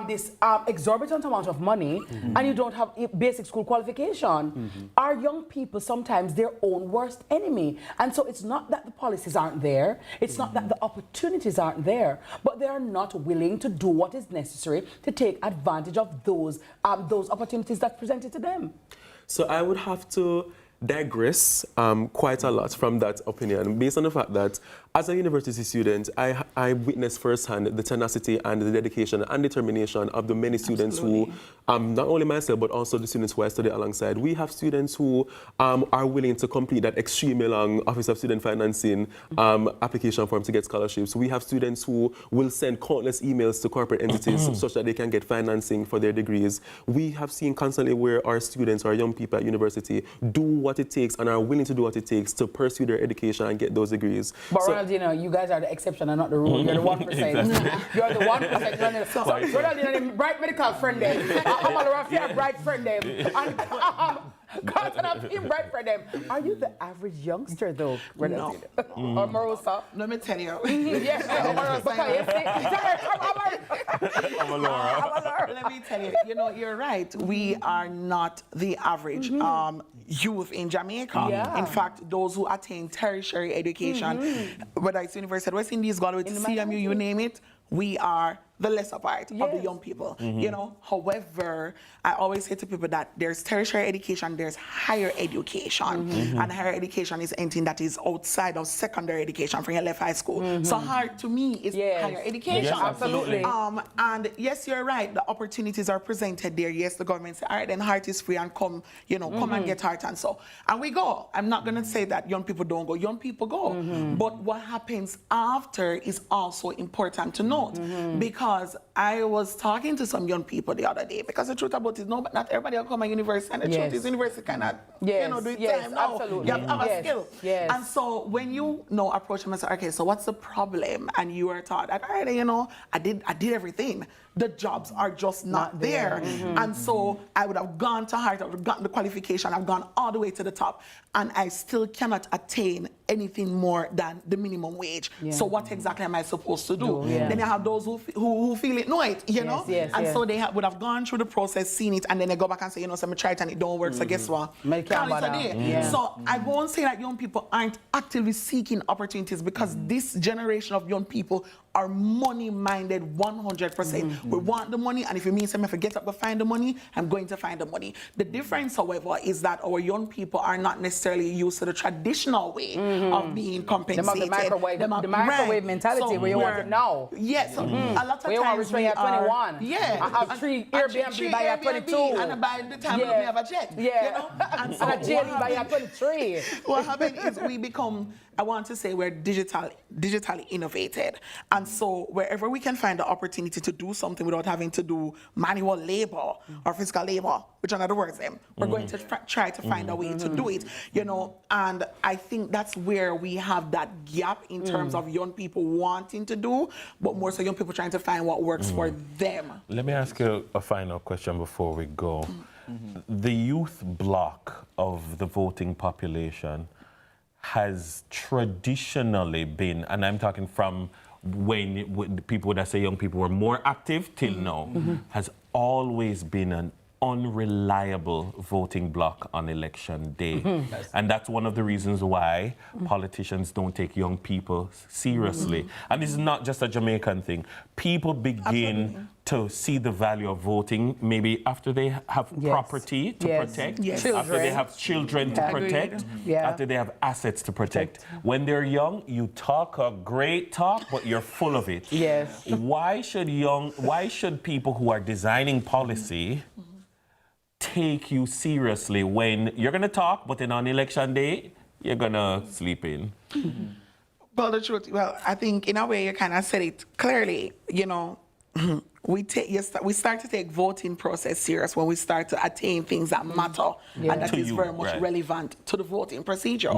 this exorbitant amount of money and you don't have a basic school qualification? Are young people sometimes their own worst enemy? And so it's not that the policies aren't there, it's not that the opportunities aren't there, but they are not willing to do what is necessary to take advantage of those opportunities that presented to them. So I would have to digress quite a lot from that opinion, based on the fact that as a university student, I witnessed firsthand the tenacity and the dedication and determination of the many students who, not only myself, but also the students who I study alongside. We have students who are willing to complete that extremely long Office of Student Financing application form to get scholarships. We have students who will send countless emails to corporate entities such that they can get financing for their degrees. We have seen constantly where our students, our young people at university, do what it takes and are willing to do what it takes to pursue their education and get those degrees. But Ronaldinho, you guys are the exception and not the rule. You're the 1%. You're the 1%. So Ronaldinho, bright medical friend them. I'm a Raffia bright friend them. And Carlton have him bright friend them. Are you the average youngster though? No. Or Marosa? Let me tell you. Yes, Let me tell you, you're right. We are not the average youth in Jamaica. Yeah. In fact, those who attain tertiary education, whether it's University of West Indies, Galway, CMU, you name it, we are the lesser part of the young people. However, I always say to people that there's tertiary education, there's higher education, and higher education is anything that is outside of secondary education from your left high school. So hard to me is higher education. Yes, absolutely. And yes, you're right. The opportunities are presented there. Yes, the government say, all right, then heart is free and come, come and get heart and so. And we go. I'm not gonna say that young people don't go. Young people go. But what happens after is also important to note, because I was talking to some young people the other day, because the truth about it is, no, but not everybody will come to university, and the truth is university cannot, do it time now. Absolutely. You have a skill. Yes. And so when you approach them and say, okay, so what's the problem? And you are taught that, all right, I did everything. The jobs are just not there. And so I would have gone to heart, I would have gotten the qualification, I've gone all the way to the top, and I still cannot attain anything more than the minimum wage. So what exactly am I supposed to do? Then you have those who feel it, know it, and so they would have gone through the process, seen it, and then they go back and say, so I tried and it don't work, so guess what? So I won't say that young people aren't actively seeking opportunities, because this generation of young people are money-minded 100%. We want the money, and if it means if I get up to find the money, I'm going to find the money. The difference, however, is that our young people are not necessarily used to the traditional way of being compensated. The microwave mentality, where you want it now. Yes, a lot of we times we are 21. Yeah. I have 3 Airbnb by at 22. And by the time we have a jet. And so a JD by at 23. What happened is we become, I want to say, we're digitally innovated. And so wherever we can find the opportunity to do something without having to do manual labor or physical labor, which are not the words we're going to try to find a way to do it, and I think that's where we have that gap in terms of young people wanting to do, but more so young people trying to find what works for them. Let me ask you a final question before we go. The youth bloc of the voting population has traditionally been, and I'm talking from when people that say young people were more active till now, has always been an unreliable voting bloc on election day. And that's one of the reasons why politicians don't take young people seriously. And this is not just a Jamaican thing. People begin to see the value of voting maybe after they have property to protect, after they have children to protect, after they have assets to protect. When they're young, you talk a great talk, but you're full of it. Why should people who are designing policy take you seriously when you're going to talk, but then on election day, you're going to sleep in? Well, the truth, well, I think in a way you kind of said it clearly, you know. We start to take voting process serious when we start to attain things that matter and that To is you, very much right. relevant to the voting procedure.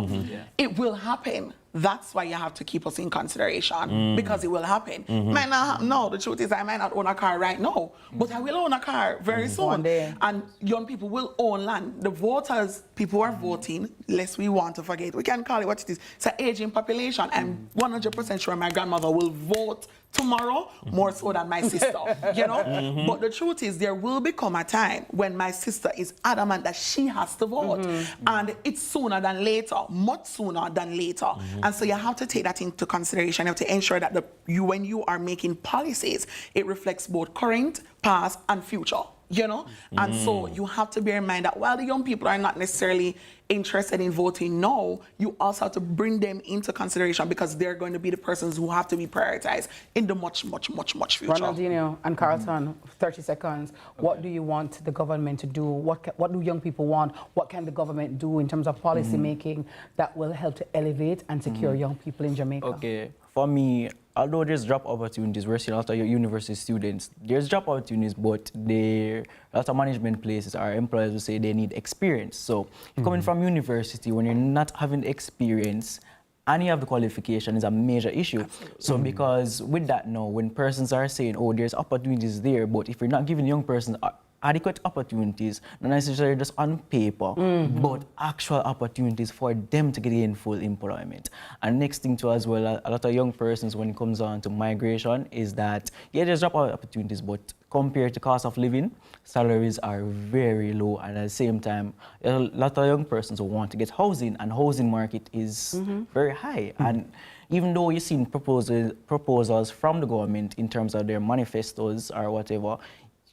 It will happen. That's why you have to keep us in consideration because it will happen. Might not happen. No, the truth is I might not own a car right now, but I will own a car very soon. One day. And young people will own land. The voters, people who are voting, lest we want to forget, we can call it what it is. It's an aging population. I'm 100% sure my grandmother will vote tomorrow more so than my sister, you know? But the truth is there will become a time when my sister is adamant that she has to vote. And it's sooner than later, much sooner than later. And so you have to take that into consideration. You have to ensure that when you are making policies, it reflects both current, past, and future. You know? And so you have to bear in mind that while the young people are not necessarily interested in voting now, you also have to bring them into consideration because they're going to be the persons who have to be prioritized in the much future. Ronaldinho and Carlton, 30 seconds. What do you want the government to do? What do young people want? What can the government do in terms of policy making that will help to elevate and secure young people in Jamaica? Okay, for me, although there's job opportunities, we're seeing a lot of university students, there's job opportunities, but a lot of management places, our employers will say they need experience. So coming from university, when you're not having experience and you have the qualification, is a major issue. Absolutely. So because with that now, when persons are saying, oh, there's opportunities there, but if you're not giving young persons adequate opportunities, not necessarily just on paper, but actual opportunities for them to gain full employment. And next thing too as well, a lot of young persons when it comes on to migration is that, yeah, there's job opportunities, but compared to cost of living, salaries are very low. And at the same time, a lot of young persons who want to get housing, and housing market is very high. And even though you've seen proposals from the government in terms of their manifestos or whatever,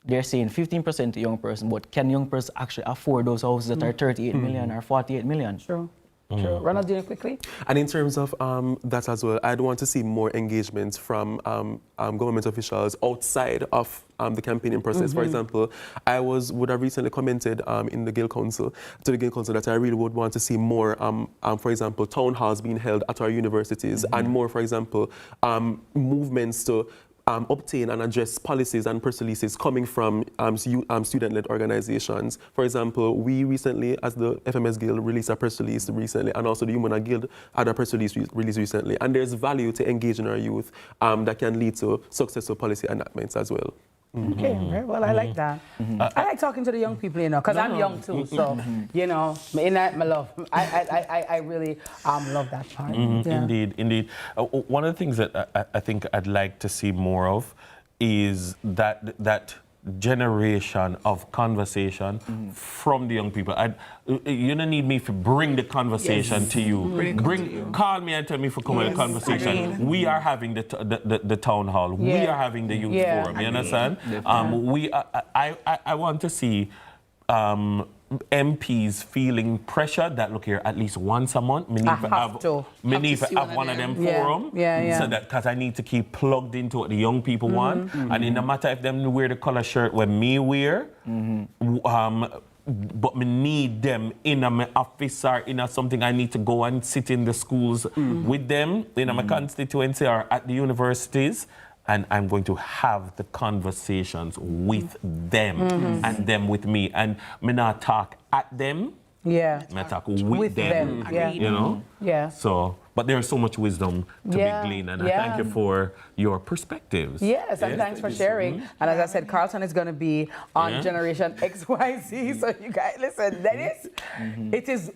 they're saying 15% to young person, but can young person actually afford those houses that are 38 million or 48 million? True. Ronaldinho, quickly. And in terms of that as well, I'd want to see more engagement from government officials outside of the campaigning process. For example, I would have recently commented in the Guild Council, that I really would want to see more, for example, town halls being held at our universities and more, for example, movements to obtain and address policies and press releases coming from student-led organizations. For example, we recently, as the FMS Guild, released a press release recently, and also the Humana Guild had a press release recently. And there's value to engaging our youth that can lead to successful policy enactments as well. Okay, very well. I like that. I like talking to the young people, you know, because I'm young too. So, you know, in that, my love, I really love that part. Yeah. Indeed. One of the things that I think I'd like to see more of is that generation of conversation from the young people. You don't need me to bring the conversation to you. Call me and tell me for coming to the conversation. We are having the town hall. We are having the youth forum. You understand? I want to see MPs feeling pressure that, look here, at least once a month, me need to have one of them forum. So that, because I need to keep plugged into what the young people want. And in no matter if them wear the color shirt when me wear, but me need them in my office or in something. I need to go and sit in the schools with them in my constituency or at the universities. And I'm going to have the conversations with them and them with me. And me not talk at them. Yeah. Me talk with them. You know? Yeah. So, but there's so much wisdom to be gleaned. And I thank you for your perspectives. Yes, and thanks for sharing. And as I said, Carlton is going to be on Generation XYZ. So you guys, listen, Dennis, it is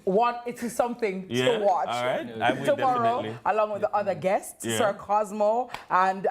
something to watch. All right. I will tomorrow, definitely. along with the other guests, Sir Cosmo and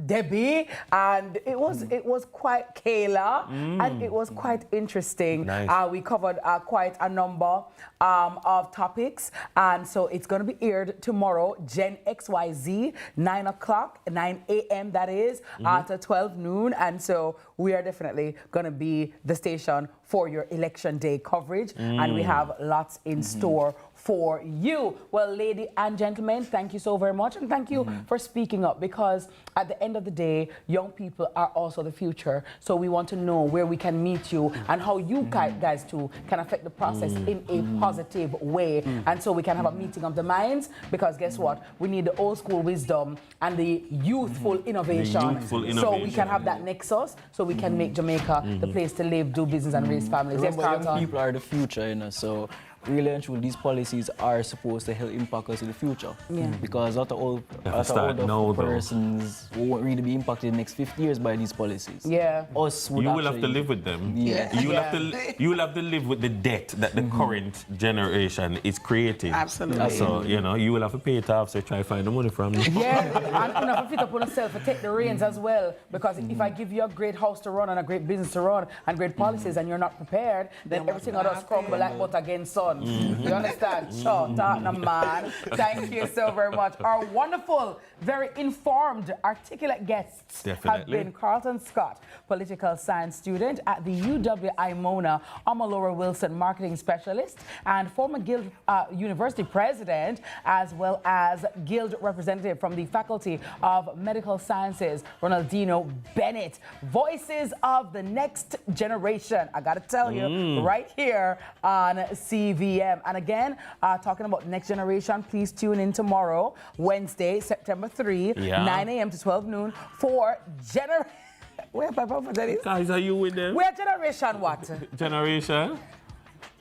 Debbie, and it was quite Kayla, and it was quite interesting. Nice. We covered quite a number of topics, and so it's going to be aired tomorrow, Gen XYZ, 9 o'clock, 9 a.m. that is, to 12 noon. And so we are definitely going to be the station for your election day coverage. And and we have lots in store for you. Well, ladies and gentlemen, thank you so very much, and thank you for speaking up, because at the end of the day, young people are also the future. So we want to know where we can meet you and how you guys too can affect the process in a positive way. And so we can have a meeting of the minds, because guess what? We need the old school wisdom and the youthful innovation. So we can have that nexus, so we can make Jamaica the place to live, do business, and raise families. Yes, Remember, young Carlton? people are the future, you know, so really and truly, these policies are supposed to help impact us in the future. Yeah. Because a lot of start now, older though. persons won't really be impacted in the next 50 years by these policies. Yeah. Us would You will have to actually- live with them. Yeah. You will have to live with the debt that the current generation is creating. Absolutely. So, you know, you will have to pay it off, so try to find the money from them. Yeah, and you have to fit up on yourself and take the reins as well. Because if I give you a great house to run and a great business to run and great policies and you're not prepared, then everything will just crumble like butter against sun. You understand? Sure, Tottenham man. Thank you so very much. Our wonderful, very informed, articulate guests have Definitely. been Carlton Scott, political science student at the UWI Mona, Amalora Wilson, marketing specialist, and former Guild University president, as well as Guild representative from the Faculty of Medical Sciences, Ronaldino Bennett. Voices of the next generation, I gotta tell you, right here on CVM. And again, talking about next generation, please tune in tomorrow, Wednesday, September 3, 9 a.m. to 12 noon for Where Papa for Dennis? Guys, are you with them? We're generation what? Generation?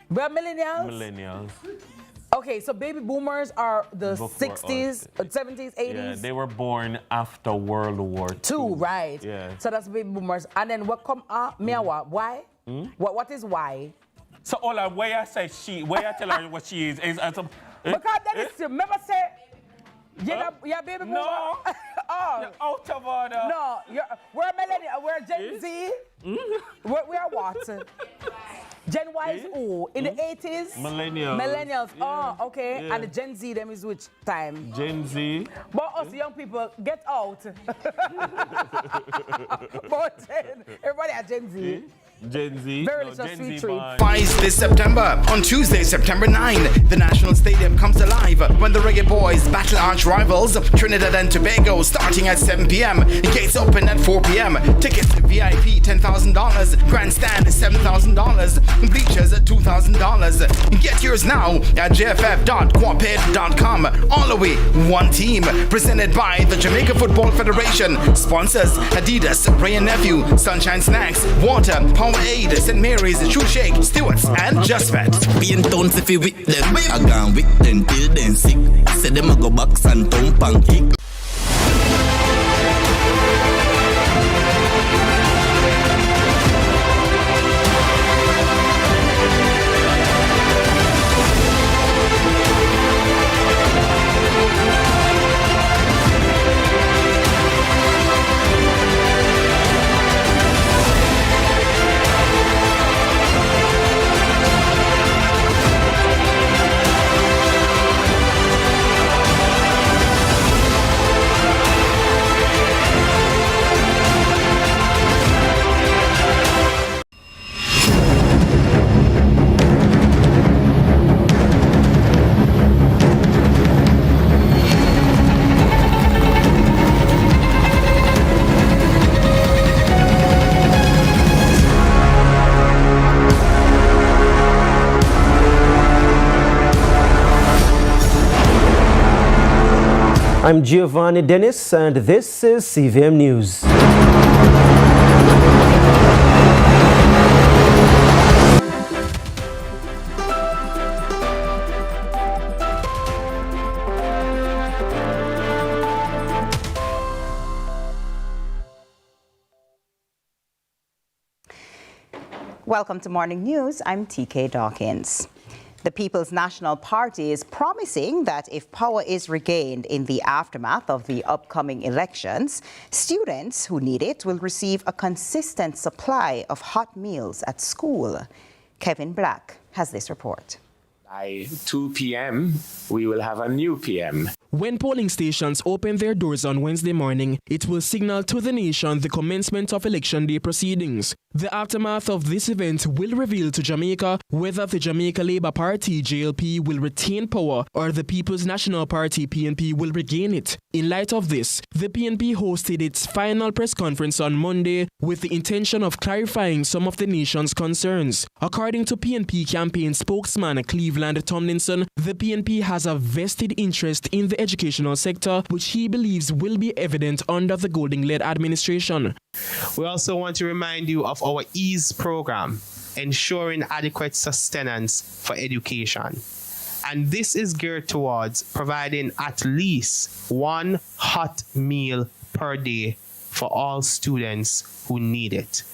We're millennials? Millennials. Okay, so baby boomers are the Before 60s, 70s, 80s? Yeah, they were born after World War II. Right. Yeah. So that's baby boomers. And then what come Miawa? Why? What is why? So all of where I say she, where I tell her what she is Because then it's, remember say, you're baby boomer? No. Oh. You're out of order. No, we're millennial, we're Gen Z. We are what? Gen Y is who? In the 80s? Millennials. Millennials. Yeah. Oh, okay. Yeah. And the Gen Z, them is which time? Gen Z. But us young people, get out. But everybody at Gen Z. Gen Z. Very No, little Gen sweet Z treat. born. Twice this September. On Tuesday, September 9, the National Stadium comes alive when the Reggae Boys battle arch rivals Trinidad and Tobago, starting at 7 p.m. Gates open at 4 p.m. Tickets to VIP $10,000, grandstand $7,000, bleachers at $2,000. Get yours now at jff.quaped.com. All the way, one team. Presented by the Jamaica Football Federation. Sponsors Adidas, Ray & Nephew, Sunshine Snacks, Water, Powerade, St. Mary's, True Shake, Stewart's, and Just Fat. Being town if you with them, I gone with them till then sick. Say them I go box and thump and kick. I'm Giovanni Dennis, and this is CVM News. Welcome to Morning News. I'm TK Dawkins. The People's National Party is promising that if power is regained in the aftermath of the upcoming elections, students who need it will receive a consistent supply of hot meals at school. Kevin Black has this report. By 2 p.m., we will have a new PM. When polling stations open their doors on Wednesday morning, it will signal to the nation the commencement of Election Day proceedings. The aftermath of this event will reveal to Jamaica whether the Jamaica Labour Party, JLP, will retain power or the People's National Party, PNP, will regain it. In light of this, the PNP hosted its final press conference on Monday with the intention of clarifying some of the nation's concerns. According to PNP campaign spokesman Cleveland Tomlinson, the PNP has a vested interest in the educational sector, which he believes will be evident under the Golding-led administration. We also want to remind you of our EASE program, ensuring adequate sustenance for education. And this is geared towards providing at least one hot meal per day for all students who need it.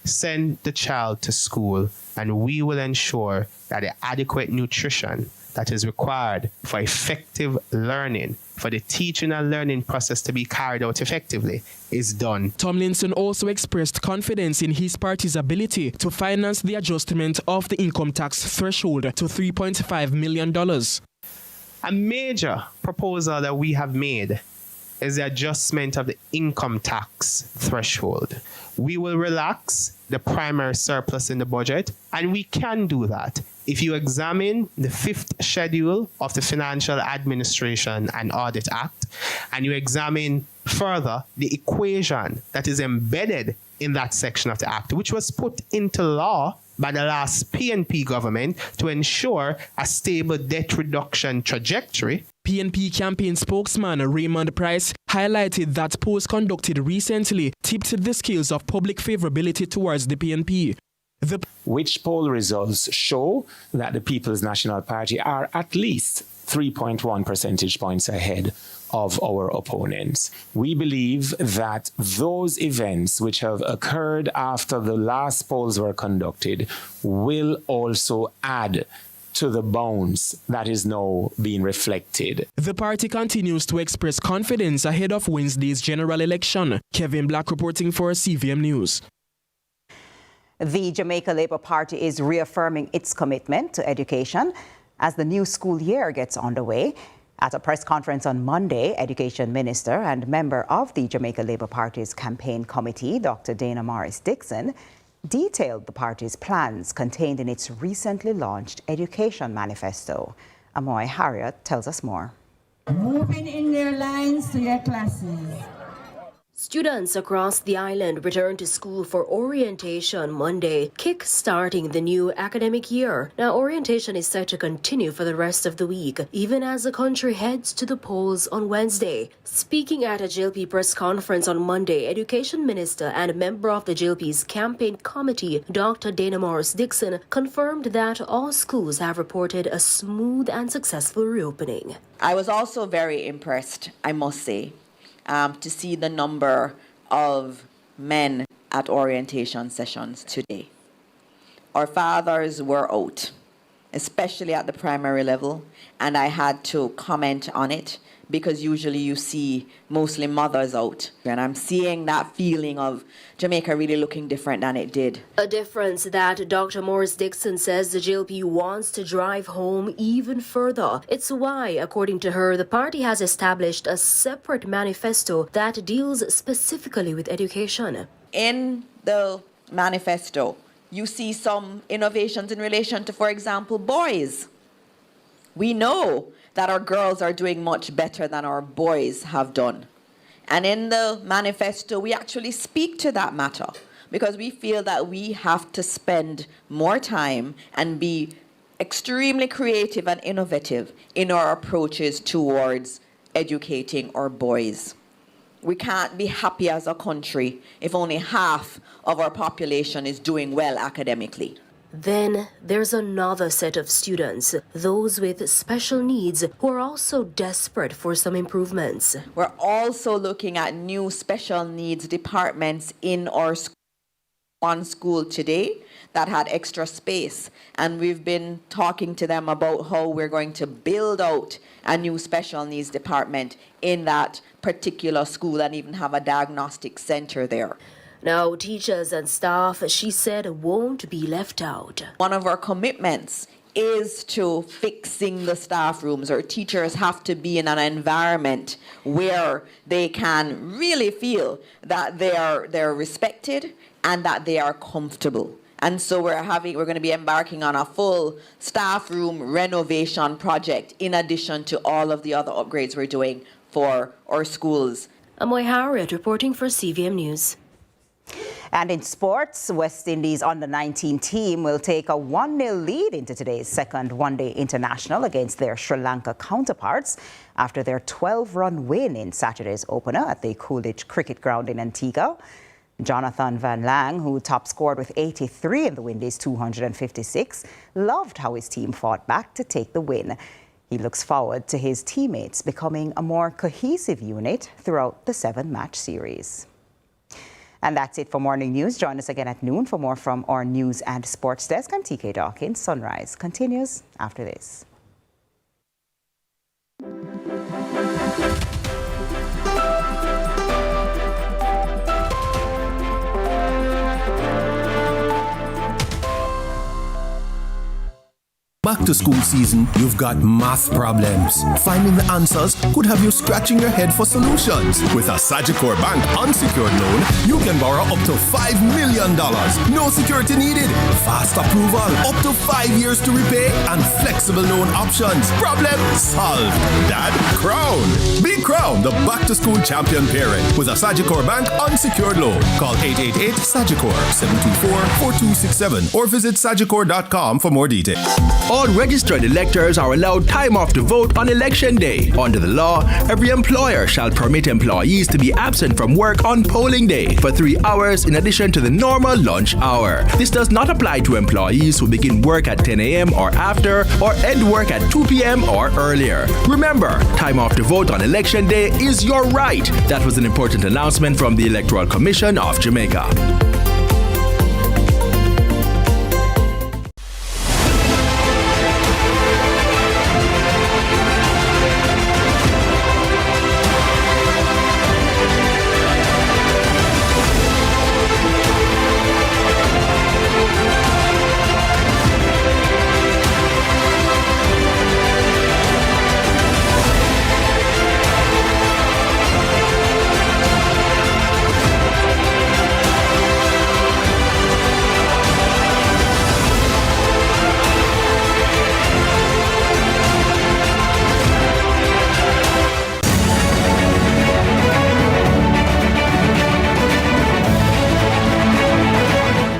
Send the child to school, and we will ensure that the adequate nutrition that is required for effective learning, for the teaching and learning process to be carried out effectively, is done. Tomlinson also expressed confidence in his party's ability to finance the adjustment of the income tax threshold to $3.5 million. A major proposal that we have made is the adjustment of the income tax threshold. We will relax the primary surplus in the budget, and we can do that. If you examine the 5th schedule of the Financial Administration and Audit Act, and you examine further the equation that is embedded in that section of the Act, which was put into law by the last PNP government to ensure a stable debt reduction trajectory. PNP campaign spokesman Raymond Price highlighted that polls conducted recently tipped the scales of public favorability towards the PNP. Which poll results show that the People's National Party are at least 3.1 percentage points ahead of our opponents. We believe that those events which have occurred after the last polls were conducted will also add to the bounds that is now being reflected. The party continues to express confidence ahead of Wednesday's general election. Kevin Black reporting for CVM News. The Jamaica Labour Party is reaffirming its commitment to education as the new school year gets underway. At a press conference on Monday, Education Minister and member of the Jamaica Labour Party's campaign committee, Dr. Dana Morris-Dixon, detailed the party's plans contained in its recently launched education manifesto. Amoy Harriet tells us more. Moving in their lines to your classes. Students across the island return to school for orientation Monday, kick-starting the new academic year. Now, orientation is set to continue for the rest of the week, even as the country heads to the polls on Wednesday. Speaking at a JLP press conference on Monday, Education Minister and member of the JLP's campaign committee, Dr. Dana Morris-Dixon, confirmed that all schools have reported a smooth and successful reopening. I was also very impressed, I must say, to see the number of men at orientation sessions today. Our fathers were out, especially at the primary level, and I had to comment on it because usually you see mostly mothers out. And I'm seeing that feeling of Jamaica really looking different than it did. A difference that Dr. Morris-Dixon says the JLP wants to drive home even further. It's why, according to her, the party has established a separate manifesto that deals specifically with education. In the manifesto, you see some innovations in relation to, for example, boys. We know that our girls are doing much better than our boys have done. And in the manifesto, we actually speak to that matter because we feel that we have to spend more time and be extremely creative and innovative in our approaches towards educating our boys. We can't be happy as a country if only half of our population is doing well academically. Then there's another set of students, those with special needs, who are also desperate for some improvements. We're also looking at new special needs departments in our school. One school today that had extra space, and we've been talking to them about how we're going to build out a new special needs department in that particular school and even have a diagnostic center there. Now, teachers and staff, she said, won't be left out. One of our commitments is to fixing the staff rooms, or teachers have to be in an environment where they can really feel that they're respected and that they are comfortable. And so we're going to be embarking on a full staff room renovation project in addition to all of the other upgrades we're doing for our schools. Amoy Harriet reporting for CVM News. And in sports, West Indies under-19 team will take a 1-0 lead into today's second one-day international against their Sri Lanka counterparts after their 12-run win in Saturday's opener at the Coolidge Cricket Ground in Antigua. Jonathan Van Lang, who top scored with 83 in the Windies' 256, loved how his team fought back to take the win. He looks forward to his teammates becoming a more cohesive unit throughout the 7-match series. And that's it for Morning News. Join us again at noon for more from our news and sports desk. I'm TK Dawkins. Sunrise continues after this. Back to school season, you've got math problems. Finding the answers could have you scratching your head for solutions. With a Sagicor Bank unsecured loan, you can borrow up to $5 million. No security needed. Fast approval, up to 5 years to repay, and flexible loan options. Problem solved. Dad, crowned. Be crowned the back to school champion parent with a Sagicor Bank unsecured loan. Call 888-SAGICOR 724-4267 or visit sagicor.com for more details. All registered electors are allowed time off to vote on election day. Under the law, every employer shall permit employees to be absent from work on polling day for 3 hours in addition to the normal lunch hour. This does not apply to employees who begin work at 10 a.m. or after, or end work at 2 p.m. or earlier. Remember, time off to vote on election day is your right. That was an important announcement from the Electoral Commission of Jamaica.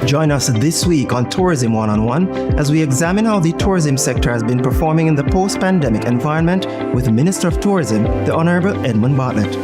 Join us this week on Tourism One-on-One as we examine how the tourism sector has been performing in the post-pandemic environment with Minister of Tourism, the Honorable Edmund Bartlett.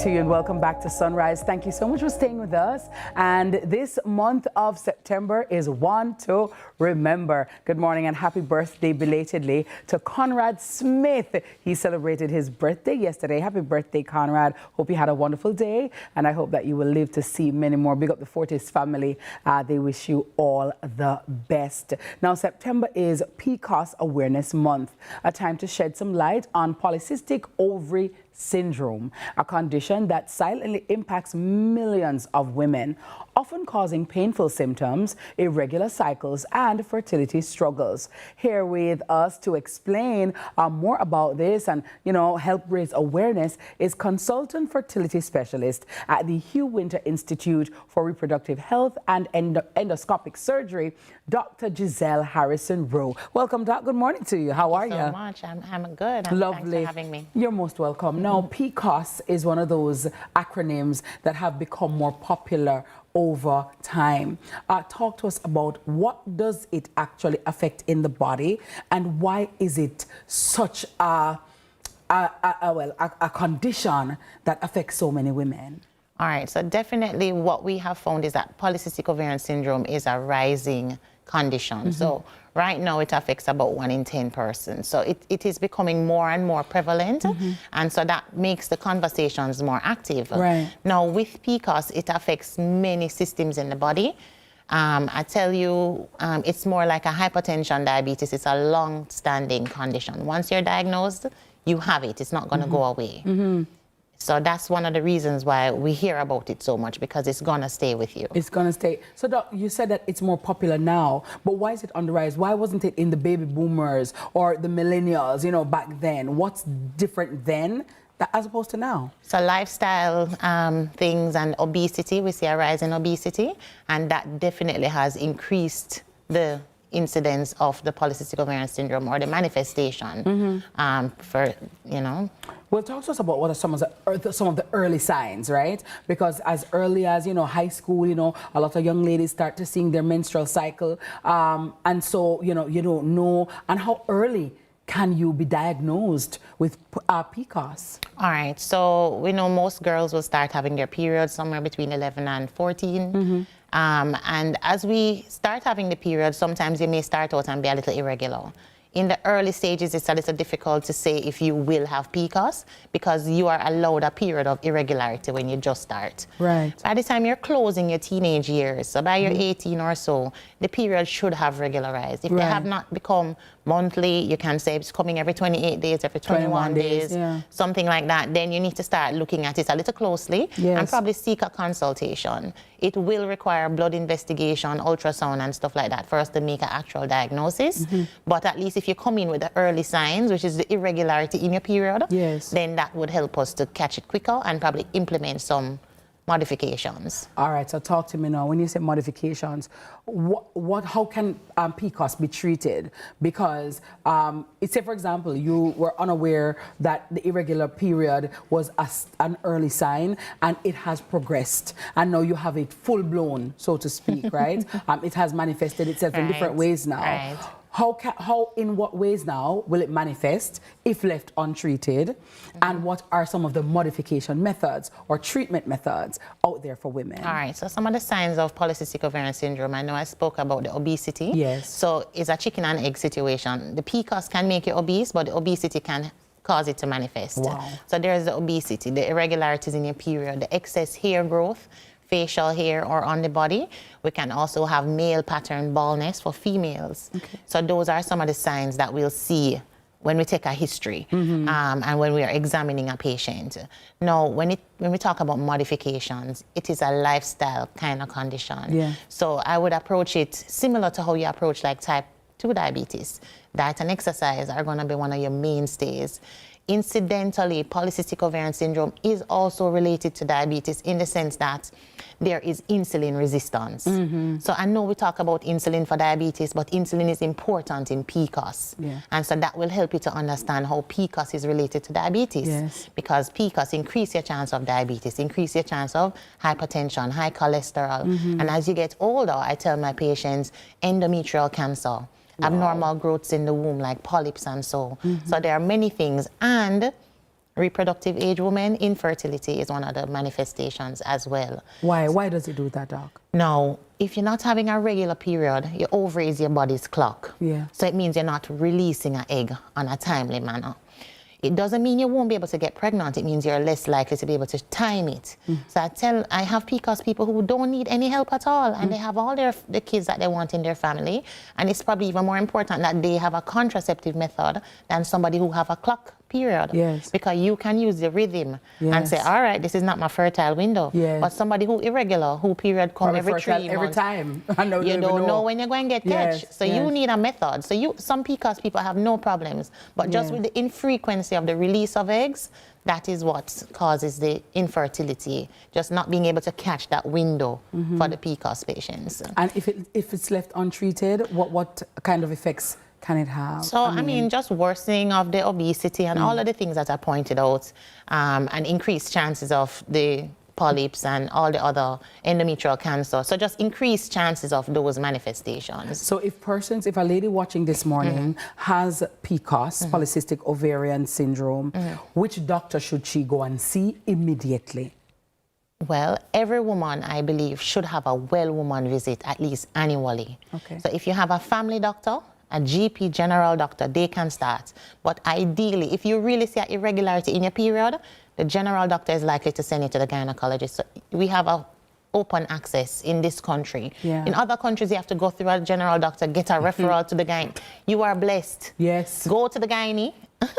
To you and welcome back to Sunrise. Thank you so much for staying with us. And this month of September is one to remember. Good morning and happy birthday belatedly to Conrad Smith. He celebrated his birthday yesterday. Happy birthday, Conrad. Hope you had a wonderful day and I hope that you will live to see many more. Big up the Fortis family. They wish you all the best. Now, September is PCOS Awareness Month, a time to shed some light on polycystic ovary syndrome, a condition that silently impacts millions of women, often causing painful symptoms, irregular cycles, and fertility struggles. Here with us to explain more about this and, help raise awareness is consultant fertility specialist at the Hugh Winter Institute for Reproductive Health and Endoscopic Surgery, Dr. Giselle Harrison Rowe. Welcome, Doc. Good morning to you. How are you? So much. I'm good. Lovely. Thanks for having me. You're most welcome. Now, PCOS is one of those acronyms that have become more popular over time. Talk to us about what does it actually affect in the body and why is it such a a condition that affects so many women? All right, so definitely what we have found is that polycystic ovarian syndrome is a rising condition. So right now it affects about 1 in 10 persons. So it is becoming more and more prevalent. And so that makes the conversations more active. Right. Now with PCOS, it affects many systems in the body. I tell you, it's more like a hypertension diabetes. It's a long-standing condition. Once you're diagnosed, you have it. It's not going to go away. So that's one of the reasons why we hear about it so much, because it's going to stay with you. It's going to stay. So, Doc, you said that it's more popular now, but why is it on the rise? Why wasn't it in the baby boomers or the millennials, you know, back then? What's different then as opposed to now? So lifestyle things and obesity, we see a rise in obesity, and that definitely has increased the incidence of the polycystic ovarian syndrome or the manifestation for, you know. Well, talk to us about what are some of the early signs, right? Because as early as, you know, high school, you know, a lot of young ladies start to seeing their menstrual cycle. And so, you know, you don't know. And how early can you be diagnosed with PCOS? All right, so we know most girls will start having their periods somewhere between 11 and 14. And as we start having the period, sometimes you may start out and be a little irregular. In the early stages, it's a little difficult to say if you will have PCOS because you are allowed a period of irregularity when you just start. Right. By the time you're closing your teenage years, so by your 18 or so, the period should have regularized. If they have not become monthly, you can say it's coming every 28 days, every 21 days, something like that, then you need to start looking at it a little closely and probably seek a consultation. It will require blood investigation, ultrasound and stuff like that for us to make an actual diagnosis. But at least if you come in with the early signs, which is the irregularity in your period, then that would help us to catch it quicker and probably implement some modifications. All right, so talk to me now. When you say modifications, how can PCOS be treated? Because say, for example, you were unaware that the irregular period was an early sign and it has progressed, and now you have it full blown, so to speak, right? It has manifested itself in different ways now. How, in what ways now will it manifest if left untreated? And what are some of the modification methods or treatment methods out there for women? All right, so some of the signs of polycystic ovarian syndrome, I know I spoke about the obesity. Yes. So it's a chicken and egg situation. The PCOS can make you obese, but the obesity can cause it to manifest. Wow. So there's the obesity, the irregularities in your period, the excess hair growth, facial hair or on the body. We can also have male pattern baldness for females. So those are some of the signs that we'll see when we take a history and when we are examining a patient. Now, when we talk about modifications, it is a lifestyle kind of condition. So I would approach it similar to how you approach like type 2 diabetes. Diet and exercise are going to be one of your mainstays. Incidentally, polycystic ovarian syndrome is also related to diabetes in the sense that there is insulin resistance. So I know we talk about insulin for diabetes, but insulin is important in PCOS. And so that will help you to understand how PCOS is related to diabetes. Because PCOS increase your chance of diabetes, increase your chance of hypertension, high cholesterol. And as you get older, I tell my patients, endometrial cancer, abnormal growths in the womb like polyps and so. So there are many things. And reproductive age women, infertility is one of the manifestations as well. Why does it do that, Doc? Now, if you're not having a regular period, your ovary is your body's clock. So it means you're not releasing an egg on a timely manner. It doesn't mean you won't be able to get pregnant. It means you're less likely to be able to time it. So I have PCOS people who don't need any help at all, and they have all the kids that they want in their family. And it's probably even more important that they have a contraceptive method than somebody who have a clock period. Because you can use the rhythm and say, all right, this is not my fertile window. But somebody who irregular, who period come every 3 months. Every time. You don't know when you're going to get catch. So you need a method. So some PCOS people have no problems. But just with the infrequency of the release of eggs, that is what causes the infertility, just not being able to catch that window for the PCOS patients. And if it's left untreated, what kind of effects can it have? So, I mean just worsening of the obesity and all of the things that I pointed out, and increased chances of the polyps and all the other endometrial cancer. So just increased chances of those manifestations. So if a lady watching this morning has PCOS, polycystic ovarian syndrome, which doctor should she go and see immediately? Well, every woman, I believe, should have a well woman visit at least annually. Okay. So if you have a family doctor, a GP general doctor, they can start. But ideally, if you really see an irregularity in your period, the general doctor is likely to send you to the gynecologist. So we have a open access in this country. Yeah. In other countries, you have to go through a general doctor, get a referral to the gyne. You are blessed. Yes. Go to the gyne.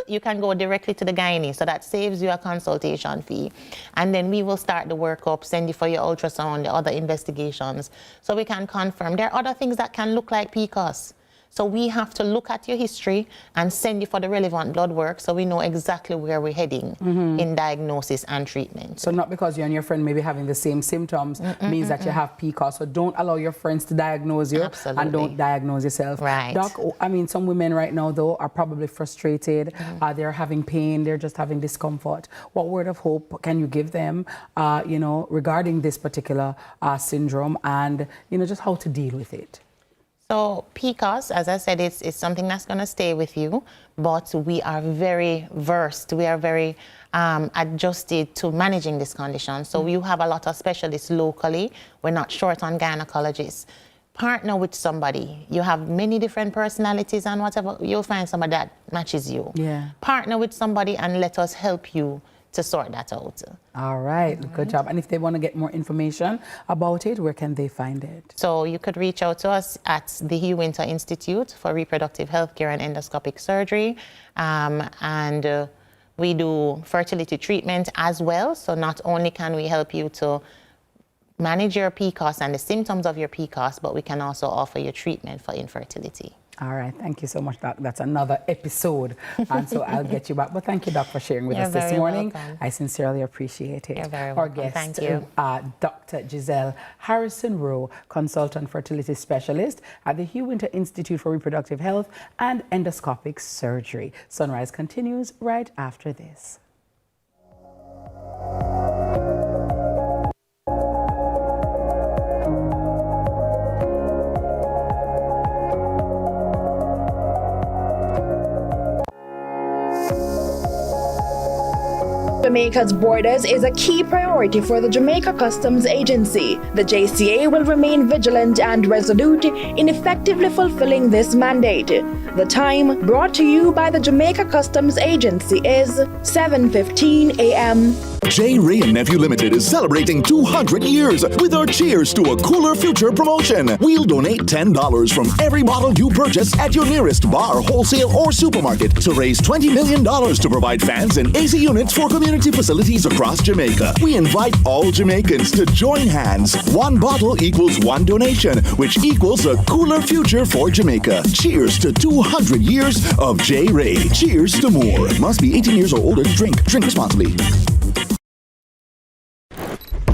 You can go directly to the gynae, so that saves you a consultation fee. And then we will start the workup, send you for your ultrasound, the other investigations, so we can confirm. There are other things that can look like PCOS. So we have to look at your history and send you for the relevant blood work so we know exactly where we're heading in diagnosis and treatment. So not because you and your friend may be having the same symptoms means that you have PCOS. So don't allow your friends to diagnose you and don't diagnose yourself. Right. Doc, I mean, some women right now, though, are probably frustrated. They're having pain. They're just having discomfort. What word of hope can you give them, regarding this particular syndrome and, just how to deal with it? So PCOS, as I said, it's something that's going to stay with you, but we are very versed. We are very adjusted to managing this condition. So you have a lot of specialists locally. We're not short on gynecologists. Partner with somebody. You have many different personalities and whatever. You'll find somebody that matches you. Yeah. Partner with somebody and let us help you to sort that out. All right, good job. And if they want to get more information about it, where can they find it? So you could reach out to us at the Hugh Winter Institute for Reproductive Health Care and Endoscopic Surgery. And we do fertility treatment as well. So not only can we help you to manage your PCOS and the symptoms of your PCOS, but we can also offer you treatment for infertility. All right, thank you so much, Doc. That's another episode, and so I'll get you back. But thank you, Doc, for sharing with us this morning. Welcome. I sincerely appreciate it. You're very Our welcome. guest, Thank you. Dr. Giselle Harrison-Rowe, consultant fertility specialist at the Hugh Winter Institute for Reproductive Health and Endoscopic Surgery. Sunrise continues right after this. Jamaica's borders is a key priority for the Jamaica Customs Agency. The JCA will remain vigilant and resolute in effectively fulfilling this mandate. The time brought to you by the Jamaica Customs Agency is 7:15 a.m. J. Ray & Nephew Limited is celebrating 200 years with our Cheers to a Cooler Future promotion. We'll donate $10 from every bottle you purchase at your nearest bar, wholesale, or supermarket to raise $20 million to provide fans and AC units for community facilities across Jamaica. We invite all Jamaicans to join hands. One bottle equals one donation, which equals a cooler future for Jamaica. Cheers to 200 years of J. Ray. Cheers to more. Must be 18 years or older to drink. Drink responsibly.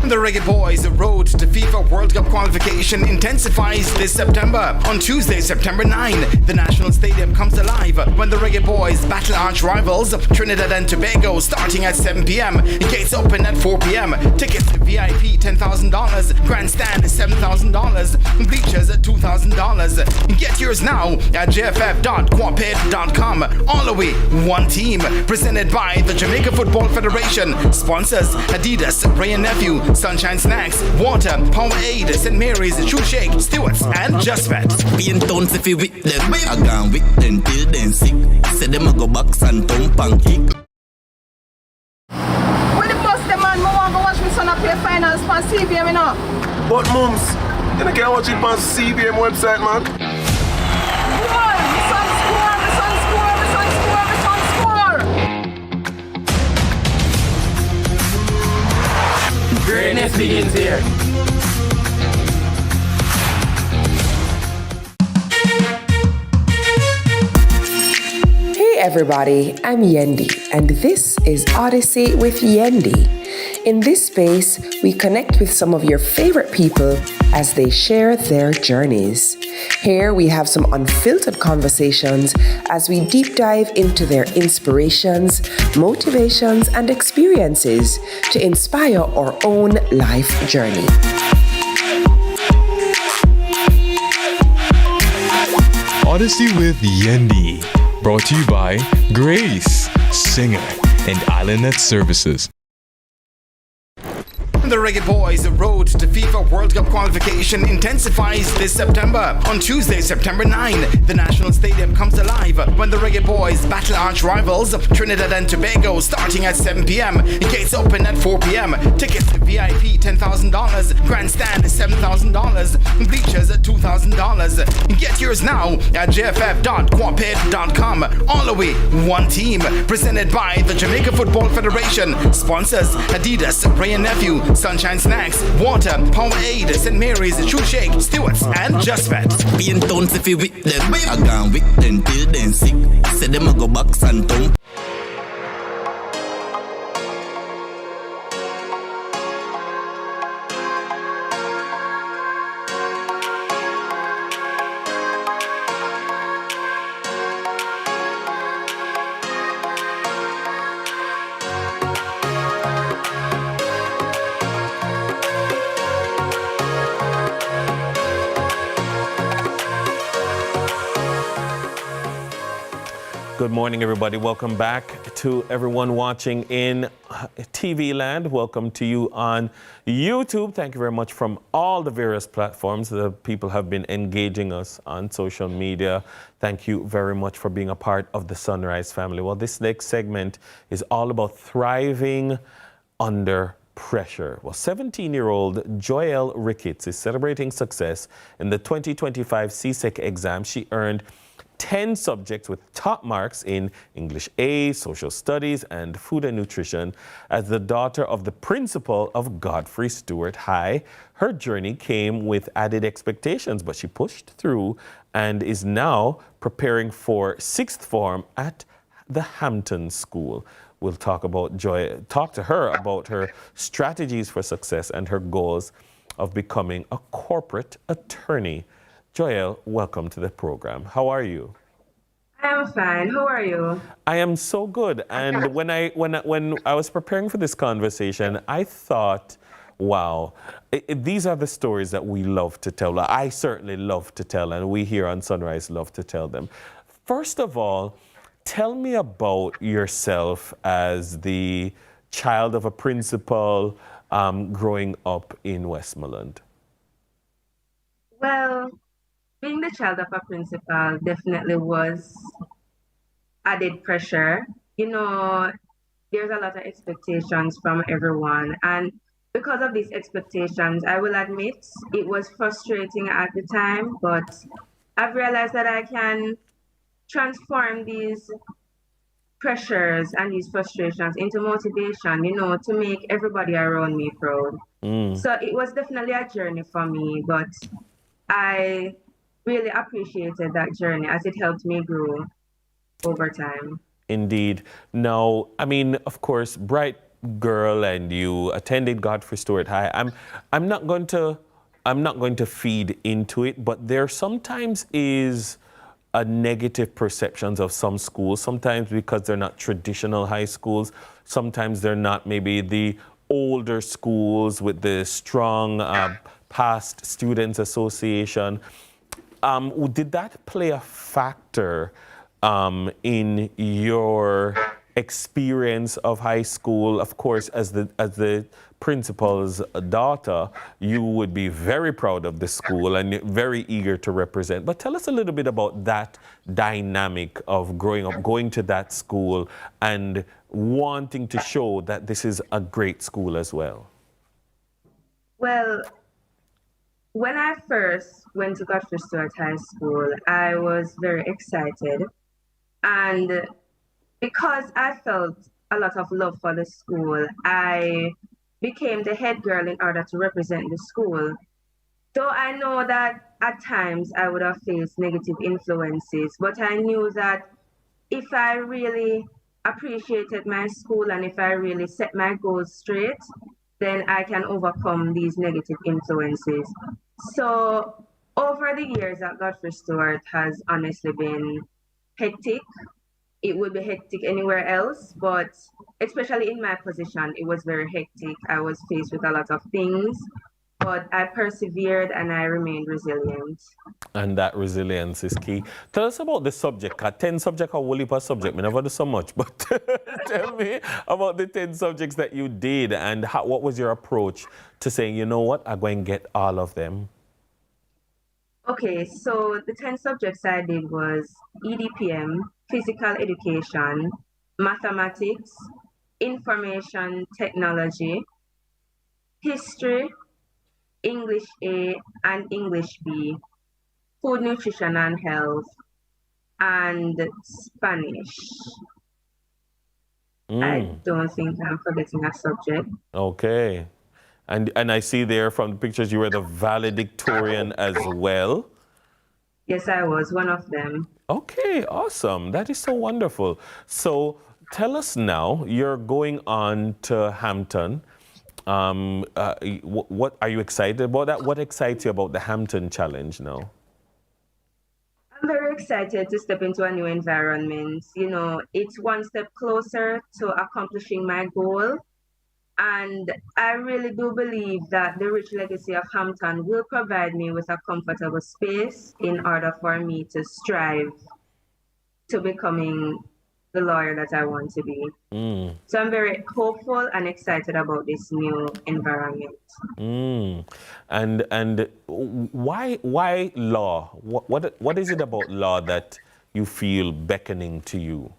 The Reggae Boys' road to FIFA World Cup qualification intensifies this September. On Tuesday, September 9, the National Stadium comes alive when the Reggae Boys battle arch rivals Trinidad and Tobago starting at 7 p.m. Gates open at 4 p.m. Tickets VIP $10,000, grandstand $7,000, bleachers $2,000. Get yours now at jff.quapid.com. All the way, one team. Presented by the Jamaica Football Federation. Sponsors Adidas, Ray & Nephew, Sunshine Snacks, Water, Powerade, St. Mary's, True Shake, Stewart's, and Just Bet. Being done if you with them, I gone with them till then sick. Say them I go back and thump and kick. When the bus the man, I want to watch my son up play finals on CVM, you know. But mums, you can't watch it on CVM website, man. Boy, my son score, my son score, my son score, my son score. Greatness begins here. Hey everybody, I'm Yendi, and this is Odyssey with Yendi. In this space, we connect with some of your favorite people as they share their journeys. Here we have some unfiltered conversations as we deep dive into their inspirations, motivations, and experiences to inspire our own life journey. Odyssey with Yendi, brought to you by Grace, Singer, and IslandNet Services. The Reggae Boys' road to FIFA World Cup qualification intensifies this September. On Tuesday, September 9, the National Stadium comes alive when the Reggae Boys battle arch rivals Trinidad and Tobago starting at 7 p.m. Gates open at 4 p.m. Tickets VIP $10,000, grandstand $7,000, bleachers $2,000. Get yours now at jff.quapid.com. All the way, one team. Presented by the Jamaica Football Federation. Sponsors Adidas, Ray & Nephew, Sunshine Snacks, Water, Powerade, St. Mary's, True Shake, Stewart's, and Just Bet. Being told if you with them, I gone with them till then sick. Say them I go back Santon. Good morning, everybody. Welcome back to everyone watching in TV land. Welcome to you on YouTube. Thank you very much from all the various platforms that people have been engaging us on social media. Thank you very much for being a part of the Sunrise family. Well, this next segment is all about thriving under pressure. Well, 17-year-old Joelle Ricketts is celebrating success in the 2025 CSEC exam. She earned 10 subjects with top marks in English A, Social Studies, and Food and Nutrition. As the daughter of the principal of Godfrey Stewart High, her journey came with added expectations, but she pushed through and is now preparing for sixth form at the Hampton School. We'll talk to her about her strategies for success and her goals of becoming a corporate attorney. Joelle, welcome to the program. How are you? I'm fine. How are you? I am so good. And when I was preparing for this conversation, I thought, wow, these are the stories that we love to tell. I certainly love to tell, and we here on Sunrise love to tell them. First of all, tell me about yourself as the child of a principal growing up in Westmoreland. Well, being the child of a principal definitely was added pressure. You know, there's a lot of expectations from everyone. And because of these expectations, I will admit it was frustrating at the time, but I've realized that I can transform these pressures and these frustrations into motivation, you know, to make everybody around me proud. So it was definitely a journey for me, but I really appreciated that journey as it helped me grow over time. Indeed. Now, I mean, of course, bright girl, and you attended Godfrey Stewart High. I'm not going to feed into it, but there sometimes is a negative perceptions of some schools, sometimes because they're not traditional high schools, sometimes they're not maybe the older schools with the strong past students association. Did that play a factor in your experience of high school? Of course, as the principal's daughter, you would be very proud of the school and very eager to represent. But tell us a little bit about that dynamic of growing up, going to that school and wanting to show that this is a great school as well. Well, when I first went to Godfrey Stewart High School, I was very excited. And because I felt a lot of love for the school, I became the head girl in order to represent the school. Though I know that at times I would have faced negative influences, but I knew that if I really appreciated my school and if I really set my goals straight, then I can overcome these negative influences. So Over the years at Godfrey Stewart has honestly been hectic. It would be hectic anywhere else, but especially in my position, it was very hectic. I was faced with a lot of things, but I persevered and I remained resilient. And that resilience is key. Tell us about the subject. 10 subjects or whole subject. I never do so much, but tell me about the 10 subjects that you did and what was your approach to saying, you know what, I'm going to get all of them. Okay, so the 10 subjects I did was EDPM, physical education, mathematics, information technology, history, English A and English B, food, nutrition and health, and Spanish. I don't think I'm forgetting a subject. Okay. And I see there from the pictures you were the valedictorian as well. Yes, I was one of them. Okay, awesome. That is so wonderful. So tell us now, you're going on to Hampton. What are you excited about that? What excites you about the Hampton Challenge now? I'm very excited to step into a new environment. You know, it's one step closer to accomplishing my goal. And I really do believe that the rich legacy of Hampton will provide me with a comfortable space in order for me to strive to becoming the lawyer that I want to be. So I'm very hopeful and excited about this new environment. And why law? What is it about law that you feel beckoning to you?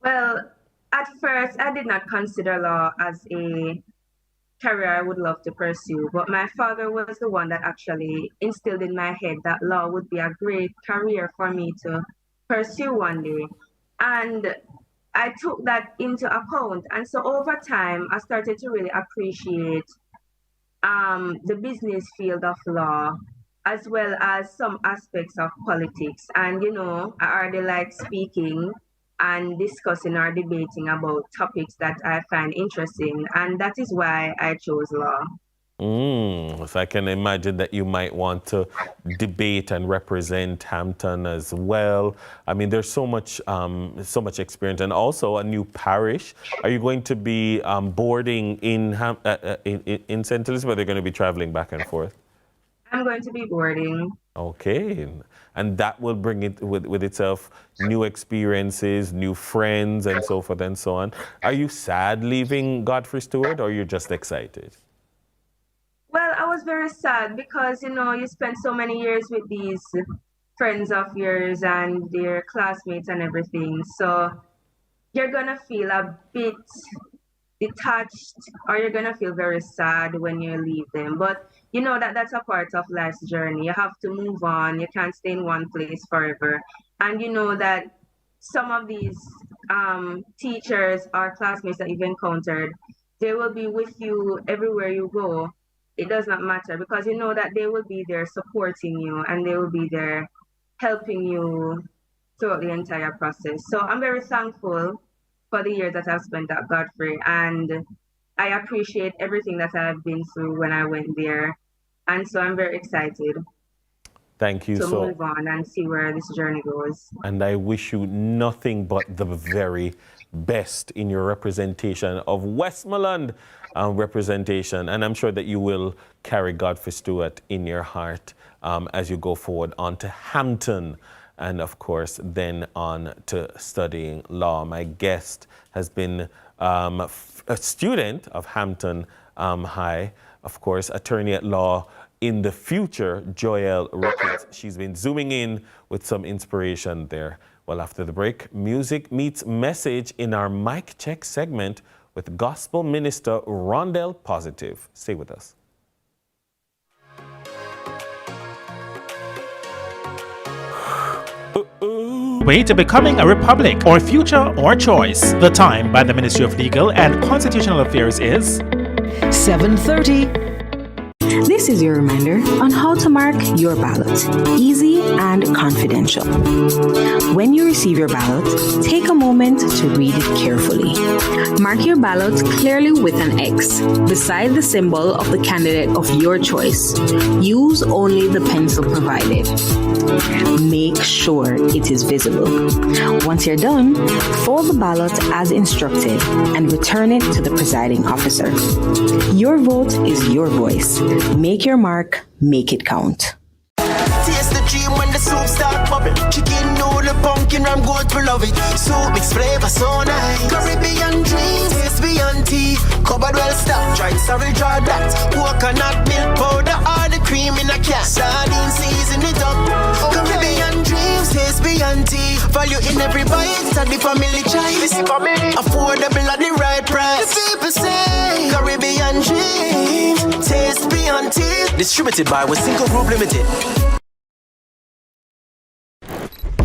Well, at first, I did not consider law as a career I would love to pursue, but my father was the one that actually instilled in my head that law would be a great career for me to pursue one day. And I took that into account. And so over time, I started to really appreciate the business field of law, as well as some aspects of politics. And, you know, I already like speaking and discussing or debating about topics that I find interesting. And that is why I chose law. So I can imagine that you might want to debate and represent Hampton as well. I mean, there's so much experience, and also a new parish. Are you going to be boarding in St. Elizabeth, or are you going to be traveling back and forth? I'm going to be boarding. Okay. And that will bring it with itself new experiences, new friends, and so forth and so on. Are you sad leaving Godfrey Stewart, or are you just excited? Well, I was very sad because, you know, you spent so many years with these friends of yours and their classmates and everything. So you're going to feel a bit detached, or you're going to feel very sad when you leave them. But you know that's a part of life's journey. You have to move on. You can't stay in one place forever. And you know that some of these teachers or classmates that you've encountered, they will be with you everywhere you go. It does not matter, because you know that they will be there supporting you and they will be there helping you throughout the entire process. So I'm very thankful for the years that I've spent at Godfrey, and I appreciate everything that I've been through when I went there. And so I'm very excited. Thank you. To move on and see where this journey goes. And I wish you nothing but the very best in your representation of Westmoreland representation. And I'm sure that you will carry Godfrey Stewart in your heart as you go forward on to Hampton, and of course then on to studying law. My guest has been a student of Hampton High, of course, attorney at law in the future, Joelle Ricketts. She's been zooming in with some inspiration there. Well, after the break, music meets message in our mic check segment with gospel minister Rondell Positive. Stay with us. Way to becoming a republic, or future or choice. The time by the Ministry of Legal and Constitutional Affairs is 7:30. This is your reminder on how to mark your ballot. Easy and confidential. When you receive your ballot, take a moment to read it carefully. Mark your ballot clearly with an X beside the symbol of the candidate of your choice. Use only the pencil provided. Make sure it is visible. Once you're done, fold the ballot as instructed and return it to the presiding officer. Your vote is your voice. Make your mark, make it count. Taste the dream when the soup start bubbling. Chicken noodle, pumpkin, ram, goat, we love it. Soup mix flavor so nice. Caribbean dreams, taste beyond tea. Cupboard well stocked, dried sorrel, dry that. Coconut milk powder, all the cream in a can. Sardine season it up. Okay. Caribbean dreams, taste beyond tea. Value in every bite, at the family choice. Affordable at the right price. The people say Caribbean dreams, taste beyond tea. Distributed by Single Group Limited.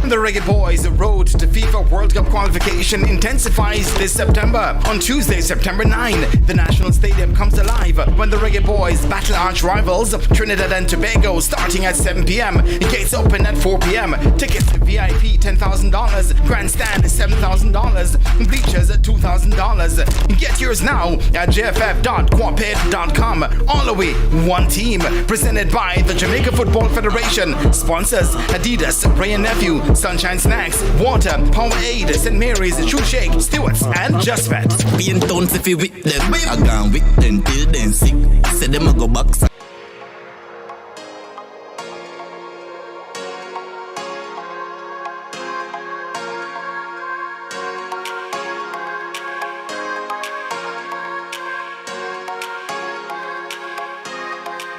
The Reggae Boys' road to FIFA World Cup qualification intensifies this September. On Tuesday, September 9, the National Stadium comes alive when the Reggae Boys battle arch rivals Trinidad and Tobago, starting at 7 p.m. Gates open at 4 p.m. Tickets VIP $10,000, grandstand $7,000, bleachers $2,000. Get yours now at jff.quaped.com. All the way, one team. Presented by the Jamaica Football Federation. Sponsors Adidas, Ray and Nephew, Sunshine Snacks, Water, Powerade, St. Mary's, Shoe Shake, Stewart's, and Just Vet. Be in town if you with them. I gone with them till then sick. Say them I go back.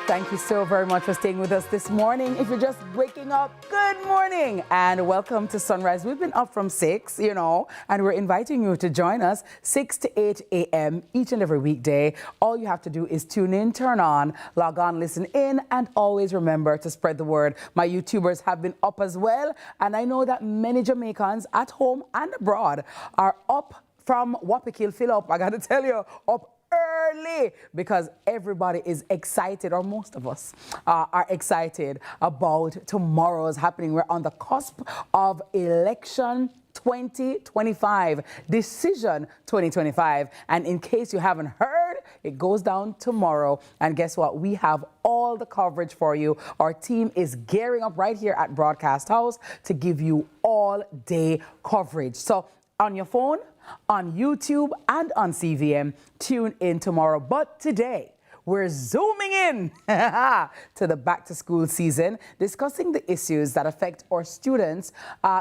Thank you so very much for staying with us this morning. If you're just waking up, good morning and welcome to Sunrise. We've been up from 6, and we're inviting you to join us 6 to 8 a.m. each and every weekday. All you have to do is tune in, turn on, log on, listen in, and always remember to spread the word. My YouTubers have been up as well, and I know that many Jamaicans at home and abroad are up from Wapikil, fill up. I got to tell you, up early because everybody is excited, or most of us are excited about tomorrow's happening. We're on the cusp of election 2025, decision 2025. And in case you haven't heard, it goes down tomorrow. And guess what? We have all the coverage for you. Our team is gearing up right here at Broadcast House to give you all day coverage. So on your phone, on YouTube, and on CVM, tune in tomorrow. But today, we're zooming in to the back-to-school season, discussing the issues that affect our students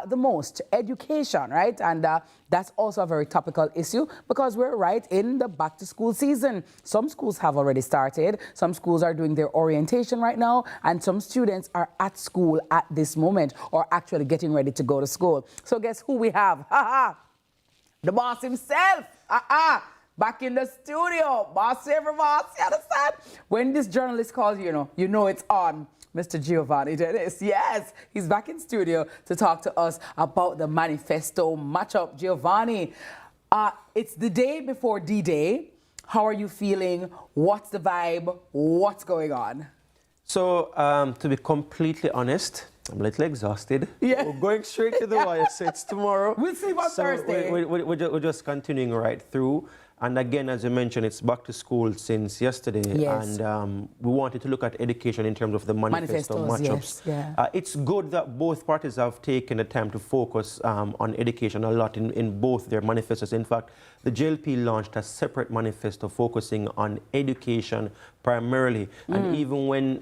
the most. Education, right? And that's also a very topical issue because we're right in the back-to-school season. Some schools have already started. Some schools are doing their orientation right now, and some students are at school at this moment or actually getting ready to go to school. So guess who we have? The boss himself. Back in the studio. Boss every boss, you understand? When this journalist calls you, you know it's on. Mr. Giovanni Dennis. Yes, he's back in studio to talk to us about the manifesto matchup. Giovanni, it's the day before D-Day. How are you feeling? What's the vibe? What's going on? So, to be completely honest, I'm a little exhausted. Yeah. We're going straight to the wire, so it's tomorrow. We'll see on Thursday. We're just continuing right through. And again, as you mentioned, it's back to school since yesterday. Yes. And we wanted to look at education in terms of the manifesto matchups. Yes, yeah. It's good that both parties have taken the time to focus on education a lot in both their manifestos. In fact, the JLP launched a separate manifesto focusing on education primarily. And even when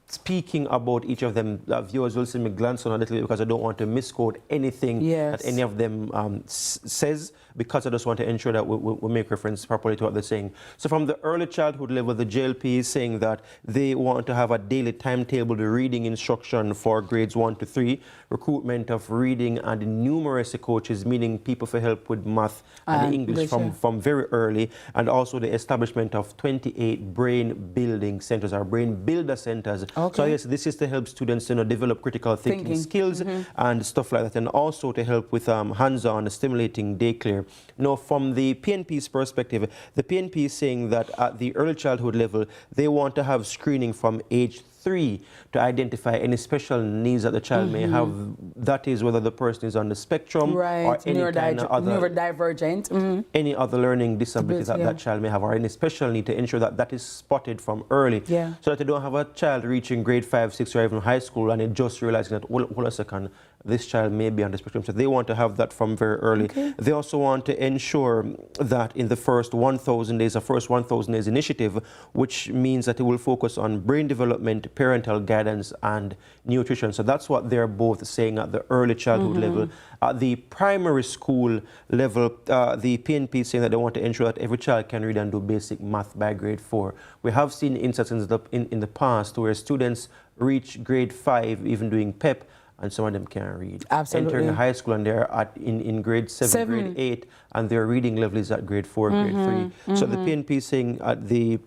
speaking about each of them, viewers will see me glance on a little bit because I don't want to misquote anything that any of them says, because I just want to ensure that we make reference properly to what they're saying. So from the early childhood level, the JLP is saying that they want to have a daily timetable, the reading instruction for grades 1 to 3, recruitment of reading and numeracy coaches, meaning people for help with math and English from very early, and also the establishment of 28 brain building centers, or brain builder centers. Okay. So yes, this is to help students develop critical thinking skills and stuff like that, and also to help with hands-on stimulating daycare. Now, from the PNP's perspective, the PNP is saying that at the early childhood level, they want to have screening from age 3 to identify any special needs that the child may have. That is whether the person is on the spectrum or any kind of other neurodivergent, any other learning disability that that child may have, or any special need, to ensure that that is spotted from early, so that you don't have a child reaching grade 5, 6, or even high school and it just realizing that, hold on a second, this child may be on the spectrum. So they want to have that from very early. They also want to ensure that in the first 1,000 days, the first 1,000 days initiative, which means that it will focus on brain development, parental guidance, and nutrition. So that's what they're both saying at the early childhood level. At the primary school level, the PNP is saying that they want to ensure that every child can read and do basic math by grade 4. We have seen instances in the past where students reach grade 5, even doing PEP, and some of them can't read. Entering high school and they're in grade 7, grade 8, and their reading level is at grade 4, grade 3. So the PNP is saying at the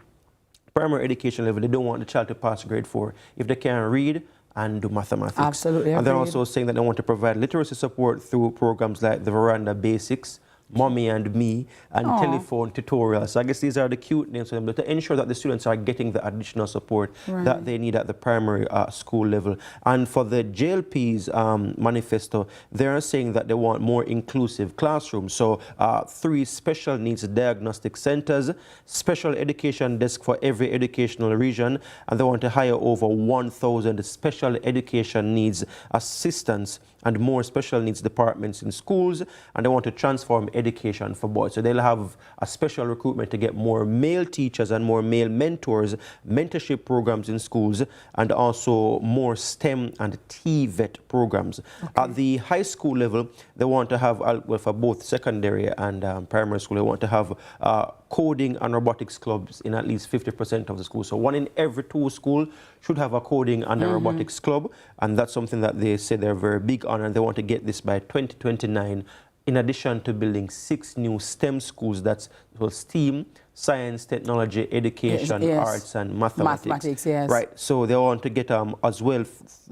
primary education level, they don't want the child to pass grade 4 if they can't read and do mathematics. And they're also saying that they want to provide literacy support through programs like the Veranda Basics, Mommy and Me, and telephone tutorials. So I guess these are the cute names for them, but to ensure that the students are getting the additional support that they need at the primary school level. And for the JLP's manifesto, they're saying that they want more inclusive classrooms. So 3 special needs diagnostic centers, special education desk for every educational region, and they want to hire over 1,000 special education needs assistants and more special needs departments in schools, and they want to transform education for boys. So they'll have a special recruitment to get more male teachers and more male mentors, mentorship programs in schools, and also more STEM and TVET programs. At the high school level, they want to have, well, for both secondary and primary school, they want to have coding and robotics clubs in at least 50% of the schools. So 1 in every 2 schools should have a coding and a robotics club, and that's something that they say they're very big on, and they want to get this by 2029, in addition to building 6 new STEM schools. That's STEAM, science, technology, education, arts, and mathematics. Right, so they want to get as well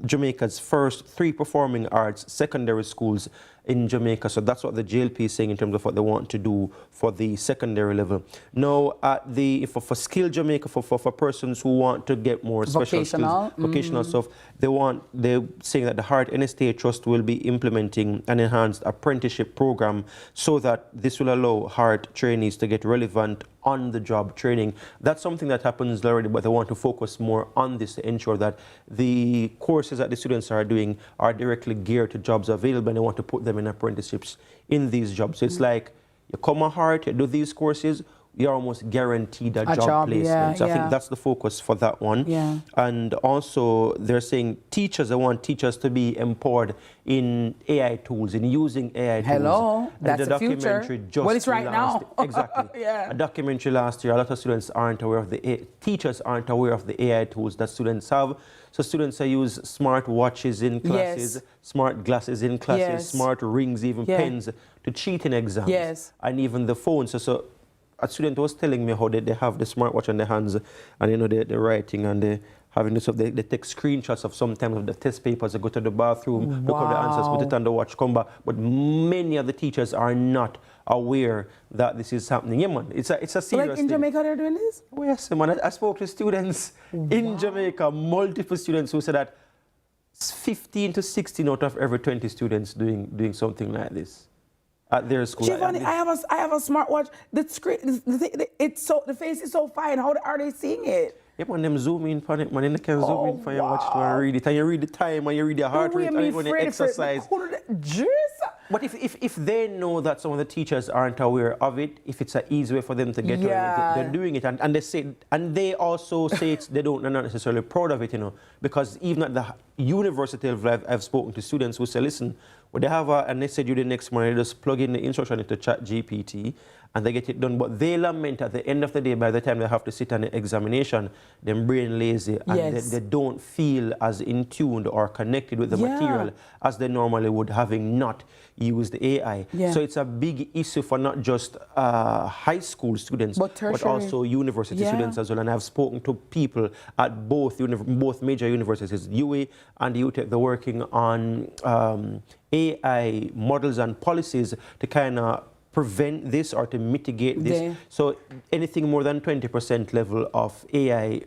Jamaica's first 3 performing arts secondary schools in Jamaica. So that's what the JLP is saying in terms of what they want to do for the secondary level. Now, at the for Skill Jamaica, for persons who want to get more special skills, vocational stuff, they're saying that the Heart NSTA Trust will be implementing an enhanced apprenticeship program so that this will allow Heart trainees to get relevant on-the-job training. That's something that happens already, but they want to focus more on this to ensure that the courses that the students are doing are directly geared to jobs available, and they want to put them in apprenticeships in these jobs. So it's like, you come a Heart, you do these courses, you're almost guaranteed a job placement. So I think that's the focus for that one. And also they're saying teachers, they want teachers to be empowered in AI tools, in using AI tools. That's the future. Well, it's right now. Exactly. A documentary last year, a lot of students aren't aware of teachers aren't aware of the AI tools that students have. So students use smart watches in classes, smart glasses in classes, smart rings, even pens to cheat in exams. And even the phones. So a student was telling me how they have the smartwatch on their hands, and they're writing and they're having this up. They take screenshots of sometimes of the test papers. They go to the bathroom, look at the answers, put it on the watch, come back. But many of the teachers are not aware that this is happening. Yeah, man, it's a serious like in Jamaica they're doing this? Oh, yes, man. I spoke to students in Jamaica, multiple students who said that 15 to 16 out of every 20 students doing something like this at their school. Giovanni, I have a smartwatch. The screen, the face is so fine. How are they seeing it? Yeah, man, them zoom in on it, man. They can zoom in for your watch and read it. And you read the time and you read your heart rate and when you exercise. But if they know that some of the teachers aren't aware of it, if it's an easy way for them to get away with it, they're doing it. And they also say they're not necessarily proud of it, because even at the university level, I've spoken to students who say, listen, well, they have an essay due the next morning, they just plug in the instruction into ChatGPT and they get it done. But they lament at the end of the day, by the time they have to sit on the examination, they're brain lazy and they don't feel as in tuned or connected with the material as they normally would, having not used AI. So it's a big issue for not just high school students, but also university students as well. And I've spoken to people at both major universities, UA and UTEC. They're working on AI models and policies to kind of prevent this or to mitigate this. So anything more than 20% level of AI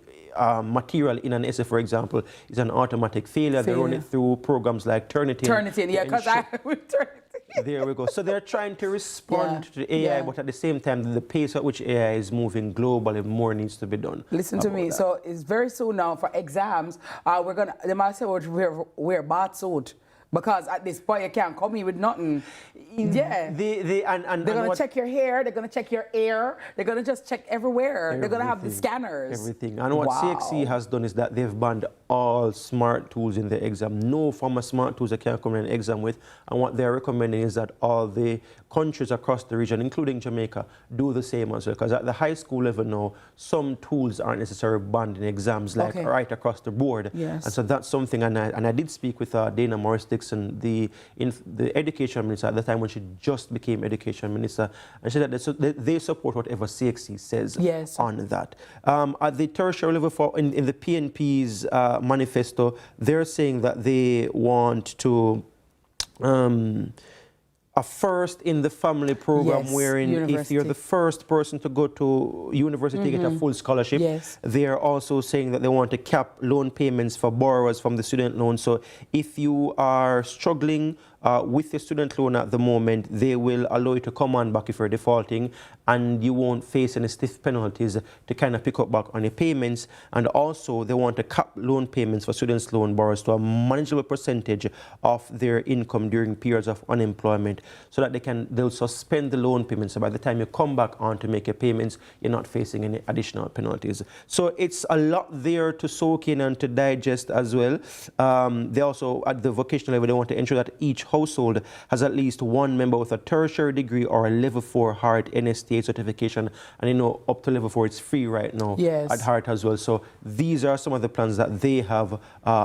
material in an essay, for example, is an automatic failure. They run it through programs like Turnitin. Yeah, because I would Turnitin. There we go. So they're trying to respond to the AI, but at the same time, the pace at which AI is moving globally, more needs to be done. Listen to me. So it's very soon now for exams. They might say, wear bath suit. Because at this point, you can't come in with nothing. Yeah. They're going to check your hair. They're going to check your ear. They're going to just check everywhere. They're going to have the scanners. Everything. And what CXC has done is that they've banned all smart tools in the exam. No form of smart tools they can come in an exam with. And what they're recommending is that all the countries across the region, including Jamaica, do the same as well. Because at the high school level now, some tools aren't necessarily banned in exams, like right across the board. Yes. And so that's something, and I did speak with Dana Morris-Dixon, the education minister at the time when she just became education minister, and she said that they support whatever CXC says on that. At the tertiary level, in the PNP's manifesto, they're saying that they want to a first in the family program, wherein if you're the first person to go to university, get a full scholarship. They are also saying that they want to cap loan payments for borrowers from the student loan. So if you are struggling with your student loan at the moment, they will allow you to come on back if you're defaulting, and you won't face any stiff penalties to kind of pick up back on your payments. And also they want to cap loan payments for students' loan borrowers to a manageable percentage of their income during periods of unemployment, so that they'll suspend the loan payments. So by the time you come back on to make your payments, you're not facing any additional penalties. So it's a lot there to soak in and to digest as well. They also, at the vocational level, they want to ensure that each household has at least one member with a tertiary degree or a level 4 Heart NSTA certification. And you know, up to level 4, it's free right now at Heart as well. So these are some of the plans that they have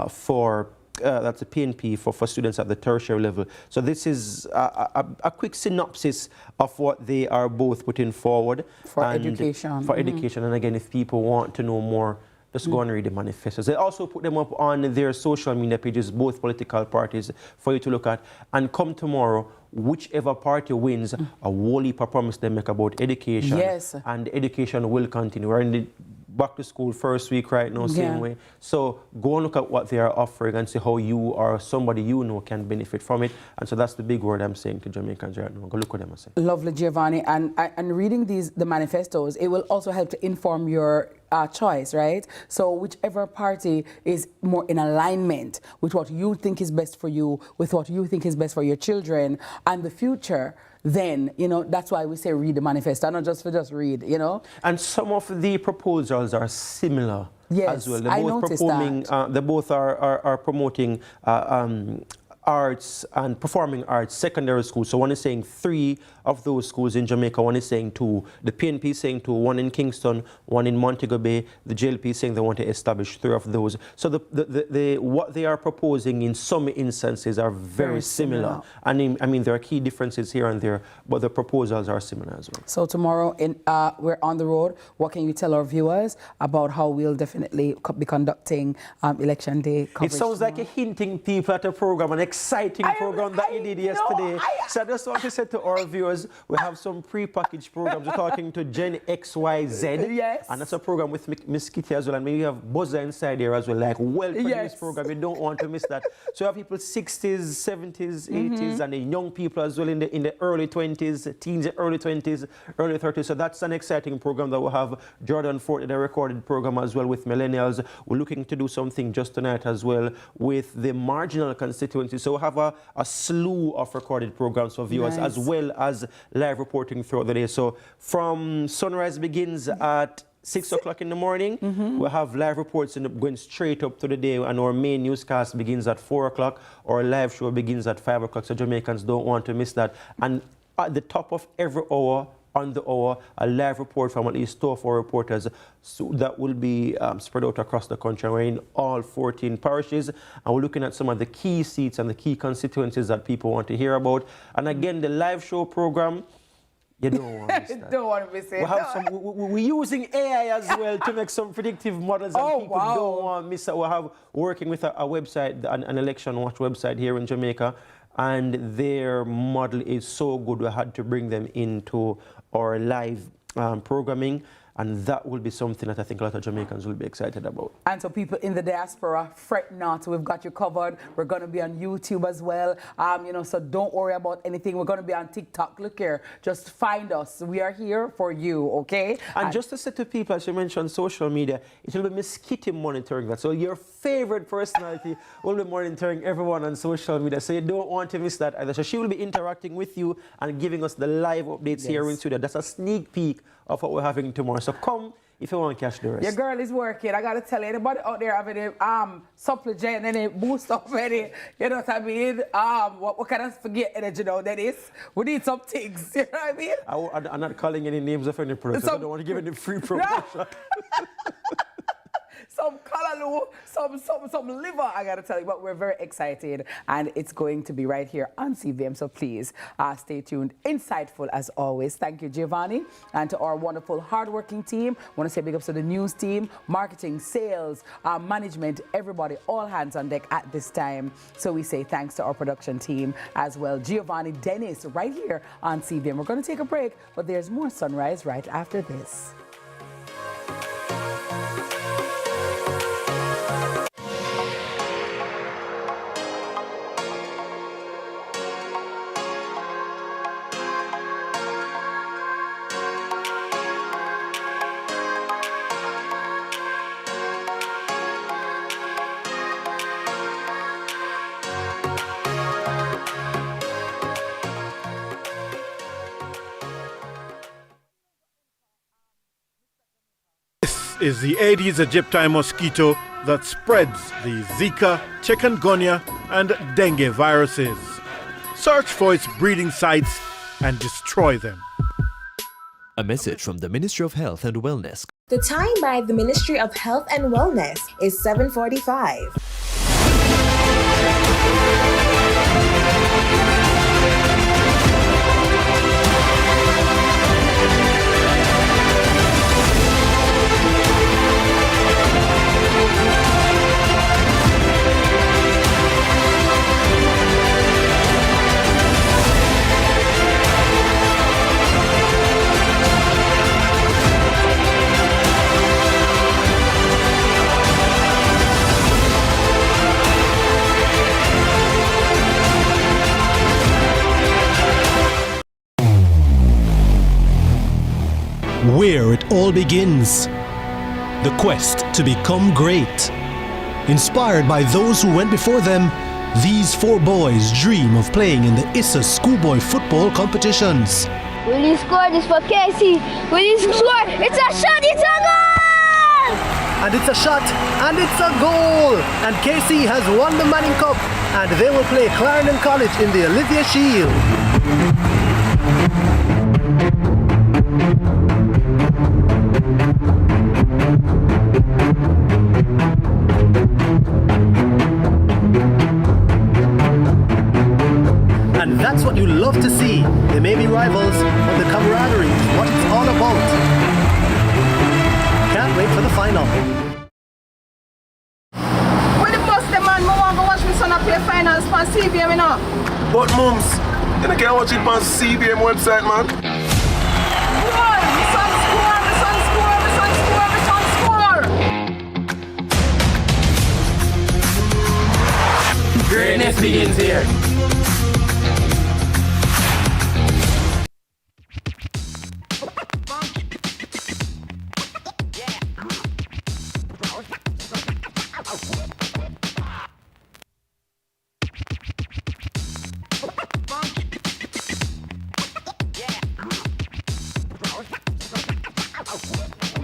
for that's a PNP for students at the tertiary level. So this is a quick synopsis of what they are both putting forward. For education. For education. And again, if people want to know more, just go and read the manifestos. They also put them up on their social media pages, both political parties, for you to look at. And come tomorrow, whichever party wins, a whole heap of promise they make about education. And education will continue. We're in the back to school first week right now, same way. So go and look at what they are offering and see how you or somebody you know can benefit from it. And so that's the big word I'm saying to Jamaicans right now. Go look at them and say. Lovely, Giovanni. And reading the manifestos, it will also help to inform your choice, right? So whichever party is more in alignment with what you think is best for you, with what you think is best for your children and the future, then, you know, that's why we say read the manifesto, not just read, you know. And some of the proposals are similar as well. I noticed that. They both are promoting arts and performing arts secondary schools. So one is saying 3 of those schools in Jamaica, one is saying 2. The PNP is saying 2, 1 in Kingston, 1 in Montego Bay. The JLP is saying they want to establish 3 of those. So what they are proposing in some instances are very similar. And I mean, there are key differences here and there, but the proposals are similar as well. So tomorrow we're on the road. What can you tell our viewers about how we'll definitely be conducting Election Day coverage? It sounds like you're hinting people at a program, an exciting program that you did yesterday. So I just want to say to our viewers, we have some pre-packaged programs. We're talking to Gen XYZ. And that's a program with Miss Kitty as well. And maybe you have Buzzer inside here as well. Like, welcome to this program. You don't want to miss that. So you have people 60s, 70s, 80s, and the young people as well in the early 20s, teens, early 20s, early 30s. So that's an exciting program that we'll have. Jordan Fort, the recorded program as well with millennials. We're looking to do something just tonight as well with the marginal constituencies. So we'll have a slew of recorded programs for viewers as well as live reporting throughout the day. So from sunrise begins at 6 o'clock in the morning, we'll have live reports going straight up to the day, and our main newscast begins at 4 o'clock. Our live show begins at 5 o'clock, so Jamaicans don't want to miss that. And at the top of every hour, on the hour, a live report from at least 2 or 4 reporters that will be spread out across the country. We're in all 14 parishes, and we're looking at some of the key seats and the key constituencies that people want to hear about. And again, the live show program, you don't want to miss that. Don't want to miss it. We're using AI as well to make some predictive models, and people don't want to miss it. We're working with a website, an election watch website here in Jamaica, and their model is so good we had to bring them into our live programming. And that will be something that I think a lot of Jamaicans will be excited about. And so people in the diaspora, fret not. We've got you covered. We're going to be on YouTube as well. So don't worry about anything. We're going to be on TikTok. Look here. Just find us. We are here for you, okay? And just to say to people, as you mentioned, social media, it will be Miss Kitty monitoring that. So your favorite personality will be monitoring everyone on social media. So you don't want to miss that either. So she will be interacting with you and giving us the live updates here in studio. That's a sneak peek of what we're having tomorrow. So come if you want to catch the rest. Your girl is working. I got to tell you, anybody out there having a supplement, any boost up, any, you know what I mean? What kind of forget energy now that is? We need some things, you know what I mean? I'm not calling any names of any products. I don't want to give any free promotion. Some callaloo, some liver, I gotta tell you, but we're very excited and it's going to be right here on CVM, so please stay tuned. Insightful as always. Thank you, Giovanni, and to our wonderful hardworking team. I want to say big ups to the news team, marketing, sales, management, everybody, all hands on deck at this time. So we say thanks to our production team as well. Giovanni, Dennis, right here on CVM. We're gonna take a break, but there's more Sunrise right after this. Is the Aedes aegypti mosquito that spreads the Zika, chikungunya, and dengue viruses. Search for its breeding sites and destroy them. A message from the Ministry of Health and Wellness. The time by the Ministry of Health and Wellness is 7:45. Where it all begins. The quest to become great. Inspired by those who went before them, these four boys dream of playing in the ISA schoolboy football competitions. Will you score this for Casey? Will you score? It's a shot, it's a goal! And it's a shot, and it's a goal! And Casey has won the Manning Cup, and they will play Clarendon College in the Olivia Shield. And that's what you love to see. They may be rivals, but the camaraderie is what it's all about. Can't wait for the final. When the bus the man, I want to watch my son play finals for CVM, you know. But mums, you don't care watch it on CVM website, man. Boy, my son score, my son score, my son score, my son score. Greatness begins here.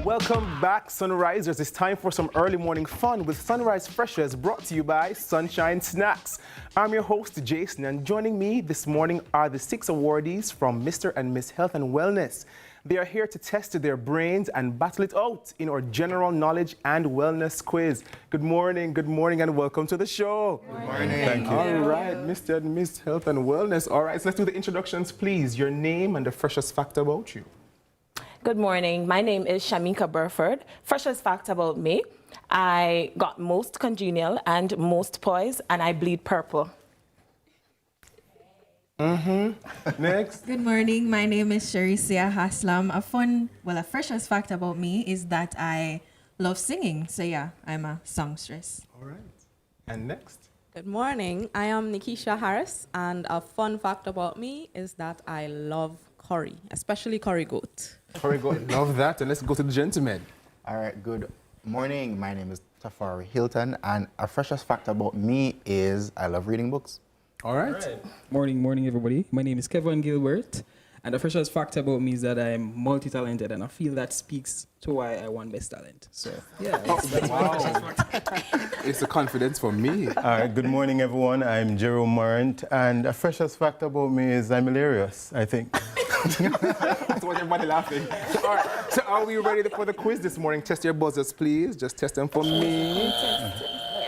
Welcome back, Sunrisers. It's time for some early morning fun with Sunrise Freshers, brought to you by Sunshine Snacks. I'm your host, Jason, and joining me this morning are the 6 awardees from Mr. and Miss Health and Wellness. They are here to test their brains and battle it out in our general knowledge and wellness quiz. Good morning, and welcome to the show. Good morning. Thank you. All right, Mr. and Miss Health and Wellness. All right, so let's do the introductions, please. Your name and the freshest fact about you. Good morning. My name is Shamika Burford. Freshest fact about me, I got most congenial and most poise, and I bleed purple. Next. Good morning. My name is Sharisia Haslam. A freshest fact about me is that I love singing. So yeah, I'm a songstress. All right. And next. Good morning. I am Nikisha Harris, and a fun fact about me is that I love curry, especially curry goat. Curry goat, love that. And let's go to the gentleman. All right, good morning. My name is Tafari Hilton, and a freshest fact about me is I love reading books. All right. Morning, everybody. My name is Kevin Gilbert, and the freshest fact about me is that I'm multi-talented, and I feel that speaks to why I won Best Talent. So, yeah, that's my freshest fact. It's the confidence for me. All right, good morning, everyone. I'm Jerome Morant, and the freshest fact about me is I'm hilarious, I think. That's why everybody laughing. All right, so are we ready for the quiz this morning? Test your buzzers, please. Just test them for me.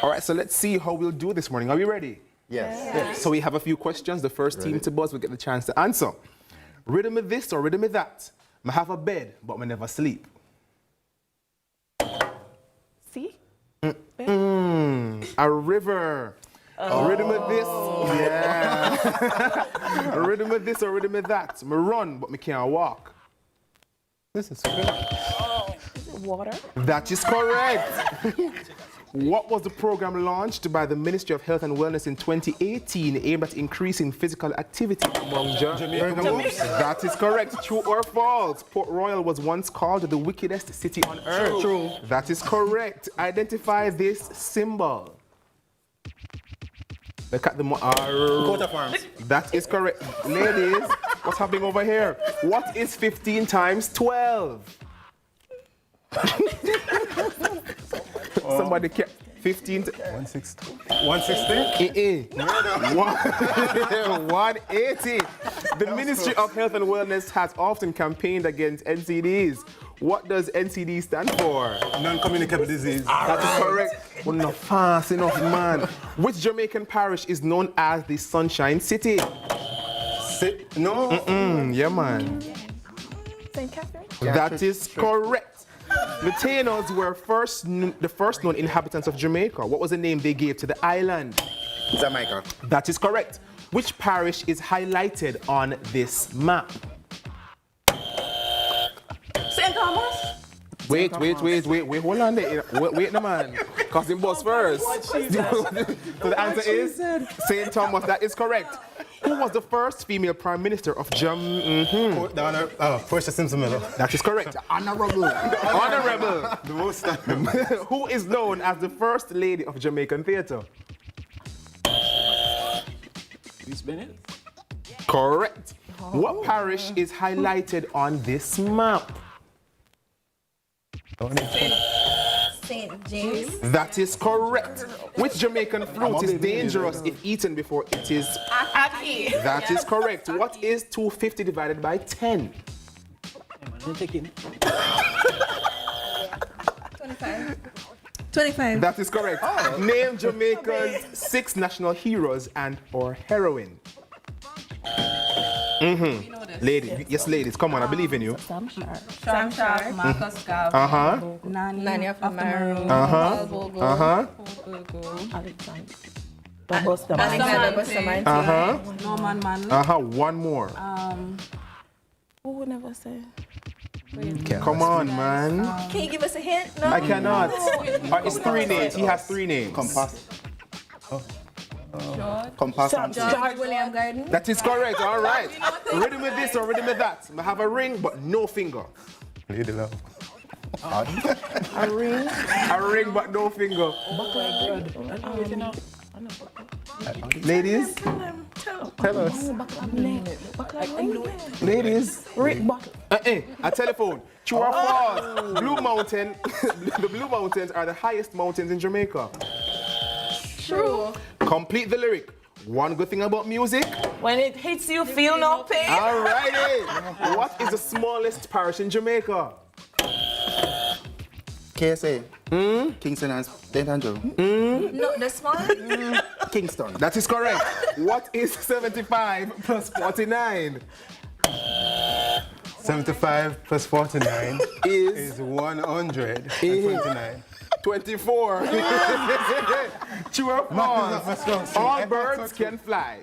All right, so let's see how we'll do this morning. Are we ready? Yes. So we have a few questions. The first team to buzz will get the chance to answer. Rhythm of this or rhythm of that? I have a bed, but I never sleep. See? A river. Rhythm of this, yeah. Rhythm of this or rhythm of that? I run, but I can't walk. This is good. Is it water? That is correct. What was the program launched by the Ministry of Health and Wellness in 2018 aimed at increasing physical activity among Jamaicans? That is correct. True or false? Port Royal was once called the wickedest city on earth. True. That is correct. Identify this symbol. Look at the Coat of arms. That is correct. Ladies, what's happening over here? What is 15 times 12? Somebody kept 15 to 160. 160? 180. The Ministry of Health and Wellness has often campaigned against NCDs. What does NCD stand for? Non-communicable disease. That is correct. We're not fast enough, man. Which Jamaican parish is known as the Sunshine City? No. Yeah, man. St. Catherine? That is correct. The Tainos were the first known inhabitants of Jamaica. What was the name they gave to the island? Jamaica. That is correct. Which parish is highlighted on this map? St. Thomas? Wait, hold on there. Wait, no, man. Because him boss first. So the answer is St. Thomas. That is correct. Who was the first female prime minister of Portia Simpson Miller. That is correct. Honorable. Honorable. The most. Who is known as the first lady of Jamaican theatre? Miss Bennett? Correct. What parish is highlighted on this map? St. James. That is correct. Which Jamaican fruit is dangerous if eaten before it is? Aki. That is correct. What is 250 divided by 10? 25. That is correct. Name Jamaica's 6 national heroes and/or heroine. Ladies, yes, ladies, come on, I believe in you. Sam Sharp, Marcus Gav, Nani of the Maroon, Alexander Bustamante, Norman Manley. One more. Who would never say? Come on, man. Can you give us a hint? No. I cannot. It's 3 names. He has 3 names. Compass. George William Garden. That is correct. All right. Rhythm with this or rhythm with that. I have a ring, but no finger. Lady Love. A ring? A ring, but no finger. Ladies, tell us. Ladies, a telephone. True or false? Blue Mountain. The Blue Mountains are the highest mountains in Jamaica. True. Complete the lyric. One good thing about music. When it hits you, feel no pain. Alrighty. What is the smallest parish in Jamaica? KSA. Kingston and St. Andrew. No, the smallest? Kingston. That is correct. What is 75 plus 49? 75 plus 49 is 129. 24. True or false? All birds can fly.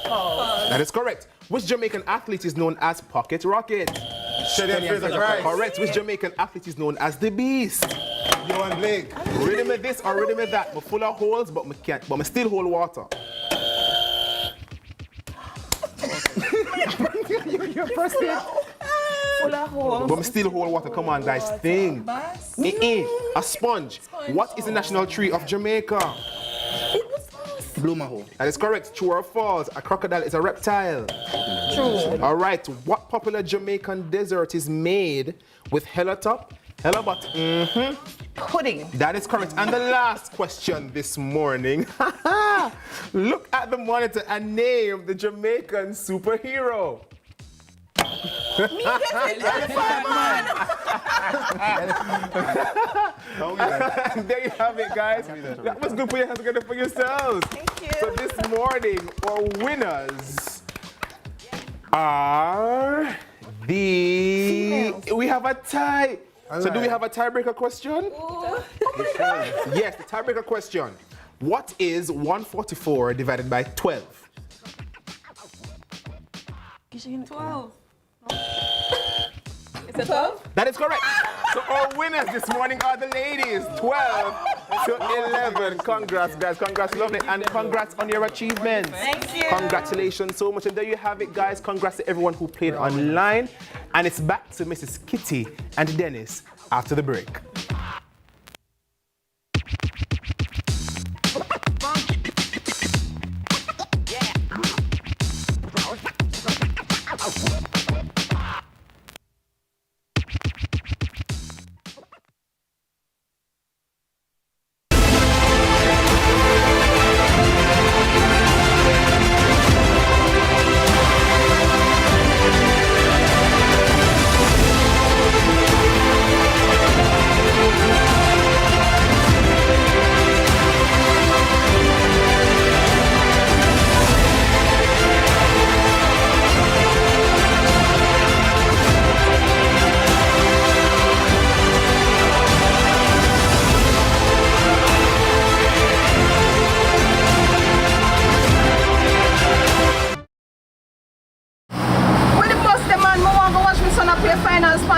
That is correct. Which Jamaican athlete is known as Pocket Rocket? Correct. Which Jamaican athlete is known as the Beast? Johan Blake. Rhythm of this or rhythm of that. I'm full of holes, but I can't. But I still hold water. Your first name. Full of holes. But I still hold water. Come on, guys. Think. A sponge. What is the national tree of Jamaica? Blue Maho. That is correct. True or false? A crocodile is a reptile. True. All right. What popular Jamaican dessert is made with hella top, hella bottom? Pudding. That is correct. And the last question this morning. Look at the monitor and name the Jamaican superhero. Me get it, man. There you have it, guys. That was good for you. Have to get it for yourselves. Thank you. So this morning, our winners are the... We have a tie. So do we have a tiebreaker question? Yes, the tiebreaker question. What is 144 divided by 12? 12. Is it 12? That is correct. So our winners this morning are the ladies, 12 to 11. Congrats, guys. Congrats, lovely. And congrats on your achievements. Thank you. Congratulations so much. And there you have it, guys. Congrats to everyone who played online. And it's back to Mrs. Kitty and Dennis after the break.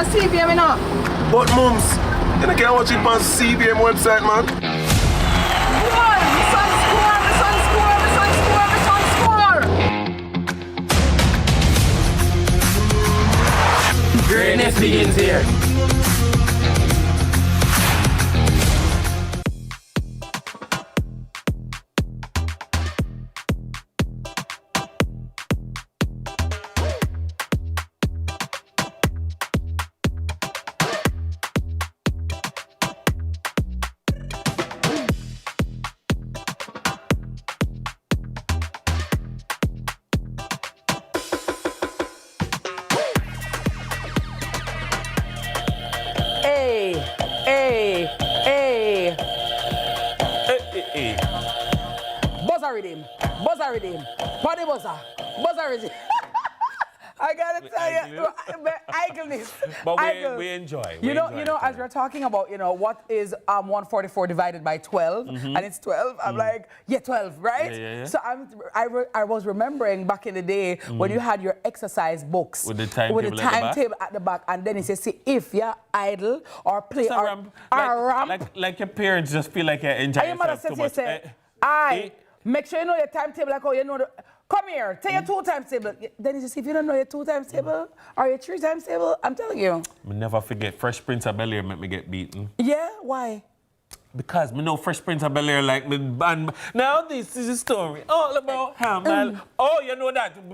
CVM, you know. But mums, you can't watch it on CVM website, man. One, son score. Greatness begins here. Buzzer rhythm. Body buzzer. Buzzer rhythm. I gotta tell you, idleness. But we enjoy. You know, as we're talking about, what is 144 divided by 12, and it's 12. I'm like, 12, right? Yeah. So I was remembering back in the day when you had your exercise books with the timetable at the back, and then it says, see if you're idle or play or ramp. Like your parents just feel like you're enjoying yourself too much. Make sure you know your timetable, like how you know the. Come here, take your 2 times table. Then you just, if you don't know your 2 times table or your 3 times table, I'm telling you. Me never forget Fresh Prince of Bel-Air make me get beaten. Yeah, why? Because me know Fresh Prince of Bel-Air like me band. Now this is a story all about Hamal. Oh, you know that.